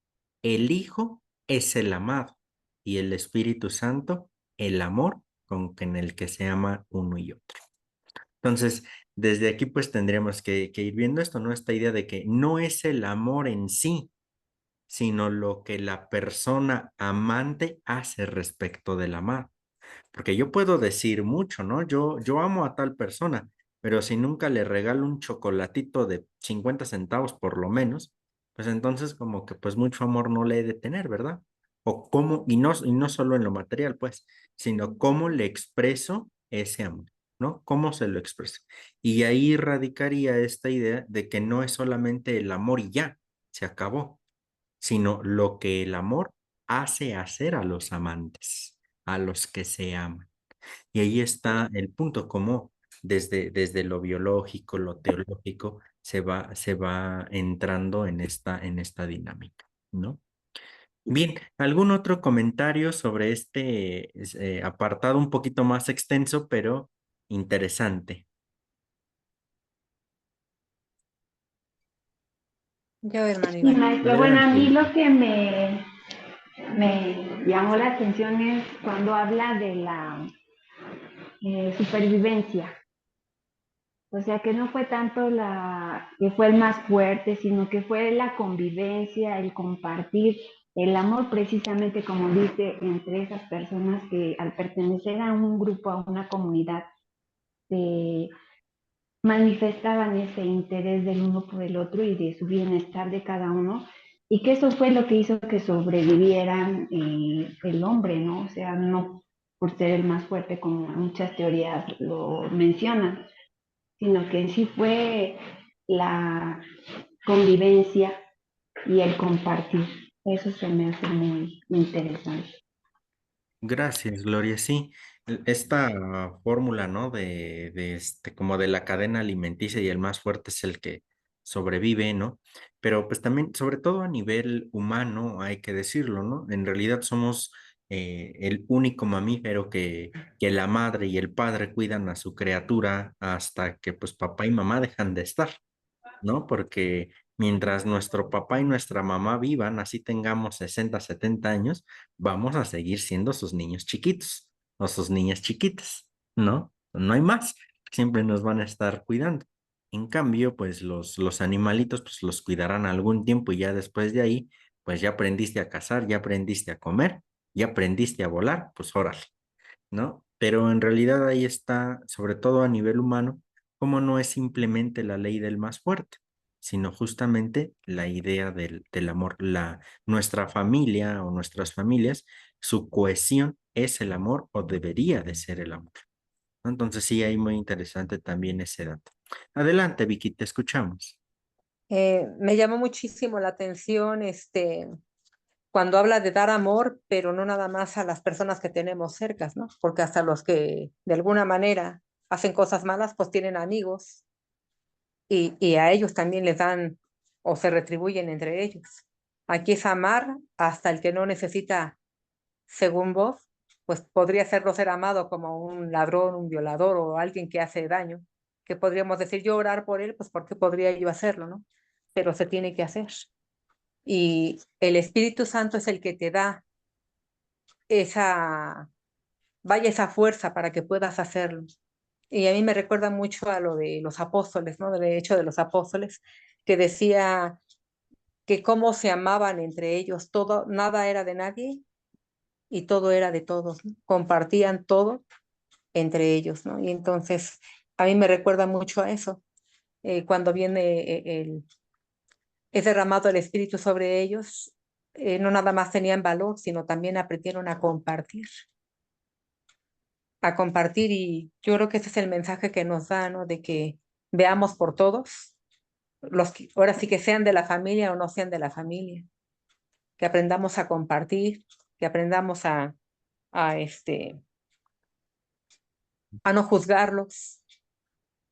el hijo es el amado y el Espíritu Santo el amor en el que se ama uno y otro. Entonces, desde aquí pues tendríamos que ir viendo esto, ¿no? Esta idea de que no es el amor en sí, sino lo que la persona amante hace respecto del amado. Porque yo puedo decir mucho, ¿no? Yo amo a tal persona, pero si nunca le regalo un chocolatito de 50 centavos por lo menos, pues entonces como que pues mucho amor no le he de tener, ¿verdad? O cómo, y no solo en lo material, pues, sino cómo le expreso ese amor, ¿no? ¿Cómo se lo expreso? Y ahí radicaría esta idea de que no es solamente el amor y ya, se acabó, sino lo que el amor hace hacer a los amantes, a los que se aman. Y ahí está el punto, como desde lo biológico, lo teológico, se va entrando en esta dinámica, ¿no? Bien, ¿algún otro comentario sobre este apartado un poquito más extenso, pero interesante?
Yo, hermano
Sí,
Iván.
maestra, bueno, a mí
Adelante.
lo que me llamó la atención es cuando habla de la supervivencia. O sea, que no fue tanto que fue el más fuerte, sino que fue la convivencia, el compartir, el amor precisamente, como dice, entre esas personas que al pertenecer a un grupo, a una comunidad, manifestaban ese interés del uno por el otro y de su bienestar de cada uno, y que eso fue lo que hizo que sobrevivieran el hombre, ¿no? O sea, no por ser el más fuerte como muchas teorías lo mencionan, sino que en sí fue la convivencia y el compartir. Eso se me hace muy interesante.
Gracias, Gloria. Sí, esta fórmula, ¿no? Como de la cadena alimenticia y el más fuerte es el que sobrevive, ¿no? Pero pues también, sobre todo a nivel humano, hay que decirlo, ¿no? En realidad somos el único mamífero que la madre y el padre cuidan a su criatura hasta que pues papá y mamá dejan de estar, ¿no? Porque mientras nuestro papá y nuestra mamá vivan, así tengamos 60, 70 años, vamos a seguir siendo sus niños chiquitos o sus niñas chiquitas, ¿no? No hay más, siempre nos van a estar cuidando. En cambio, pues los animalitos, pues los cuidarán algún tiempo y ya después de ahí, pues ya aprendiste a cazar, ya aprendiste a comer, ya aprendiste a volar, pues órale, ¿no? Pero en realidad ahí está, sobre todo a nivel humano, como no es simplemente la ley del más fuerte, sino justamente la idea del amor. Nuestra familia o nuestras familias, su cohesión es el amor o debería de ser el amor, ¿no? Entonces sí, hay muy interesante también ese dato. Adelante, Vicky, te escuchamos.
Me llamó muchísimo la atención cuando habla de dar amor, pero no nada más a las personas que tenemos cercas, ¿no? Porque hasta los que de alguna manera hacen cosas malas, pues tienen amigos y a ellos también les dan o se retribuyen entre ellos. Aquí es amar hasta el que no necesita, según vos, pues podría ser amado como un ladrón, un violador o alguien que hace daño, que podríamos decir yo orar por él, pues porque podría yo hacerlo, ¿no? Pero se tiene que hacer. Y el Espíritu Santo es el que te da esa, vaya esa fuerza para que puedas hacerlo. Y a mí me recuerda mucho a lo de los apóstoles, ¿no? De hecho, de los apóstoles, que decía que cómo se amaban entre ellos, todo, nada era de nadie y todo era de todos, ¿no? Compartían todo entre ellos, ¿no? Y entonces a mí me recuerda mucho a eso, cuando viene es derramado el Espíritu sobre ellos, no nada más tenían valor, sino también aprendieron a compartir y yo creo que ese es el mensaje que nos da, ¿no? De que veamos por todos, los que ahora sí que sean de la familia o no sean de la familia, que aprendamos a compartir, que aprendamos a a no juzgarlos,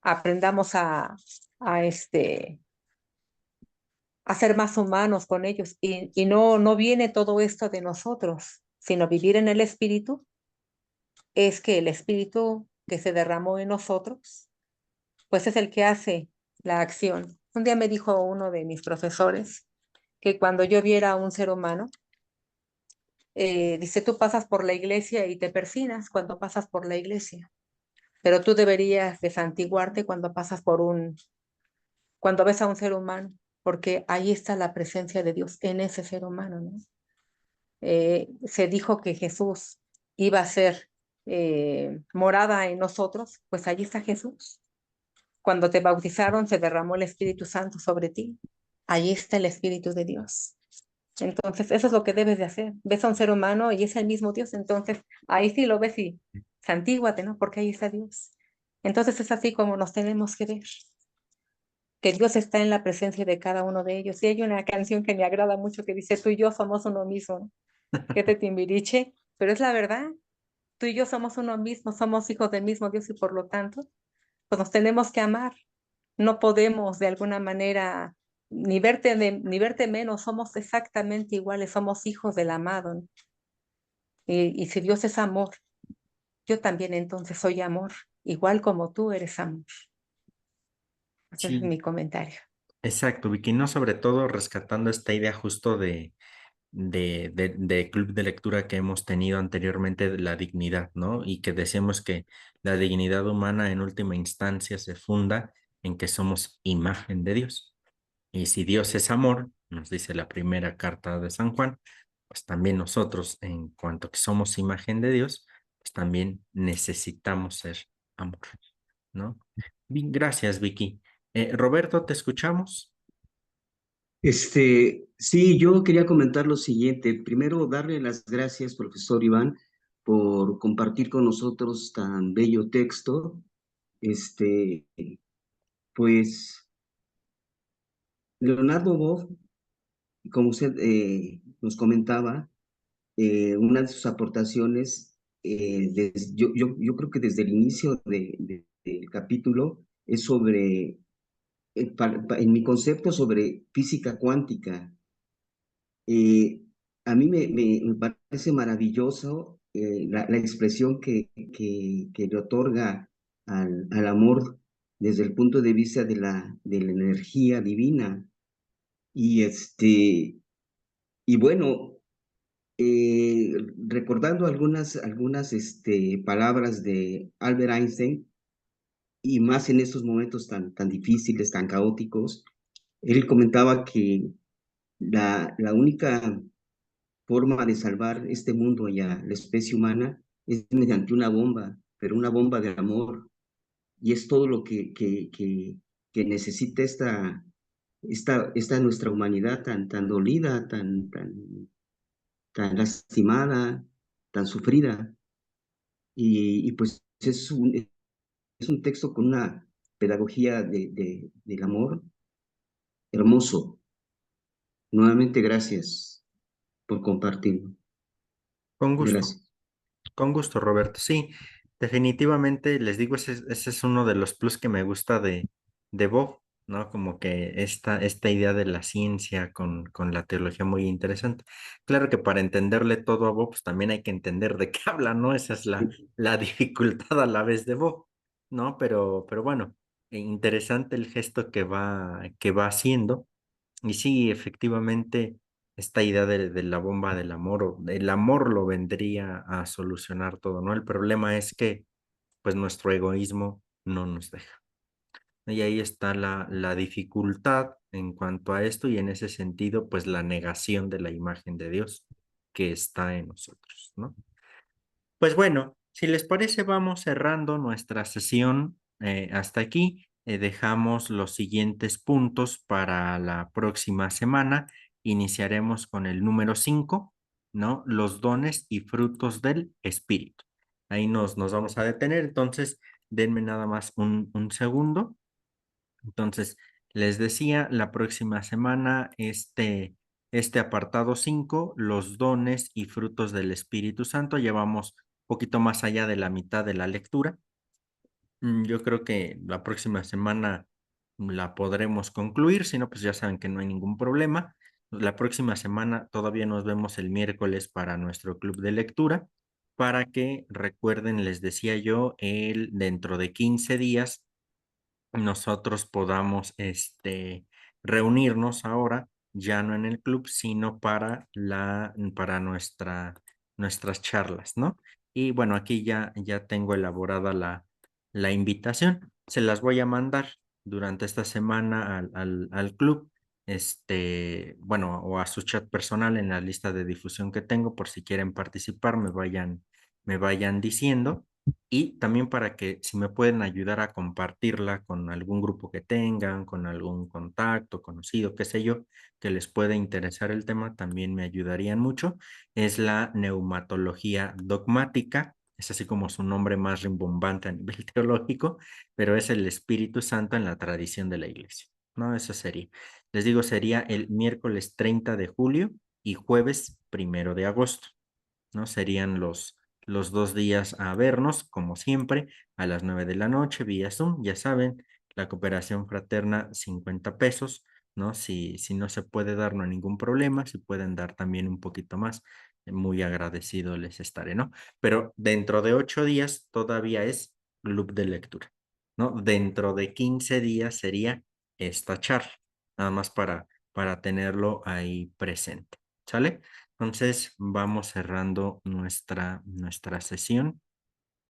aprendamos a ser más humanos con ellos. Y no viene todo esto de nosotros, sino vivir en el Espíritu. Es que el Espíritu que se derramó en nosotros, pues es el que hace la acción. Un día me dijo uno de mis profesores que cuando yo viera a un ser humano, dice, tú pasas por la iglesia y te persignas cuando pasas por la iglesia, pero tú deberías de santiguarte cuando ves a un ser humano, porque ahí está la presencia de Dios en ese ser humano, ¿no? Se dijo que Jesús iba a ser morada en nosotros, pues allí está Jesús. Cuando te bautizaron, se derramó el Espíritu Santo sobre ti. Allí está el Espíritu de Dios. Entonces, eso es lo que debes de hacer. Ves a un ser humano y es el mismo Dios, entonces ahí sí lo ves y santíguate, ¿no? Porque ahí está Dios. Entonces es así como nos tenemos que ver, que Dios está en la presencia de cada uno de ellos. Y hay una canción que me agrada mucho que dice, tú y yo somos uno mismo, ¿no? Que te timbiriche, pero es la verdad. Tú y yo somos uno mismo, somos hijos del mismo Dios y por lo tanto, pues nos tenemos que amar. No podemos de alguna manera ni verte menos, somos exactamente iguales, somos hijos del amado, ¿no? Y si Dios es amor, yo también entonces soy amor, igual como tú eres amor. Ese es
Sí,
mi comentario.
exacto, Vicky, no sobre todo rescatando esta idea justo de club de lectura que hemos tenido anteriormente de la dignidad, ¿no? Y que decíamos que la dignidad humana en última instancia se funda en que somos imagen de Dios. Y si Dios es amor, nos dice la primera carta de San Juan, pues también nosotros, en cuanto que somos imagen de Dios, pues también necesitamos ser amor, ¿no? Bien, gracias, Vicky. Roberto, ¿te escuchamos?
Sí, yo quería comentar lo siguiente. Primero, darle las gracias, profesor Iván, por compartir con nosotros tan bello texto. Este, pues, Leonardo Boff, como usted nos comentaba, una de sus aportaciones, yo creo que desde el inicio del capítulo, es sobre, en mi concepto sobre física cuántica. Eh, a mí me parece maravilloso la expresión que le otorga al amor desde el punto de vista de la energía divina. Y, y bueno, recordando algunas palabras de Albert Einstein, y más en estos momentos tan difíciles, tan caóticos, él comentaba que la única forma de salvar este mundo y a la especie humana es mediante una bomba, pero una bomba de amor. Y es todo lo que necesita esta nuestra humanidad tan dolida, tan lastimada, tan sufrida. Y pues es un texto con una pedagogía del amor hermoso. Nuevamente, gracias por compartirlo.
Con gusto.
Gracias.
Con gusto, Roberto. Sí, definitivamente les digo, ese es uno de los plus que me gusta de Bob, ¿no? Como que esta idea de la ciencia con la teología muy interesante. Claro que para entenderle todo a Bob, pues también hay que entender de qué habla, ¿no? Esa es la dificultad a la vez de Bob, ¿no? Pero bueno, interesante el gesto que va haciendo. Y sí, efectivamente, esta idea de la bomba del amor, o el amor lo vendría a solucionar todo, ¿no? El problema es que, pues, nuestro egoísmo no nos deja. Y ahí está la dificultad en cuanto a esto, y en ese sentido, pues, la negación de la imagen de Dios que está en nosotros, ¿no? Pues bueno, si les parece, vamos cerrando nuestra sesión hasta aquí. Dejamos los siguientes puntos para la próxima semana. Iniciaremos con el número 5, ¿no? Los dones y frutos del Espíritu. Ahí nos vamos a detener. Entonces, denme nada más un segundo. Entonces, les decía, la próxima semana, este apartado 5, los dones y frutos del Espíritu Santo, llevamos un poquito más allá de la mitad de la lectura. Yo creo que la próxima semana la podremos concluir, si no, pues ya saben que no hay ningún problema. La próxima semana todavía nos vemos el miércoles para nuestro club de lectura, para que recuerden, les decía yo, dentro de 15 días nosotros podamos reunirnos ahora, ya no en el club, sino para nuestras charlas, ¿no? Y bueno, aquí ya tengo elaborada la invitación. Se las voy a mandar durante esta semana al club, bueno, o a su chat personal en la lista de difusión que tengo, por si quieren participar, me vayan diciendo. Y también para que si me pueden ayudar a compartirla con algún grupo que tengan, con algún contacto, conocido, qué sé yo, que les pueda interesar el tema, también me ayudarían mucho. Es la neumatología dogmática. Es así como su nombre más rimbombante a nivel teológico, pero es el Espíritu Santo en la tradición de la iglesia, ¿no? Eso sería. Les digo, sería el miércoles 30 de julio y jueves 1 de agosto, ¿no? Serían los 2 días a vernos, como siempre, a las 9 de la noche, vía Zoom, ya saben, la cooperación fraterna, 50 pesos, ¿no? Si no se puede dar, no hay ningún problema, si pueden dar también un poquito más, muy agradecido les estaré, ¿no? Pero dentro de 8 días todavía es club de lectura, ¿no? Dentro de 15 días sería esta charla, nada más para tenerlo ahí presente, ¿sale? Entonces vamos cerrando nuestra sesión.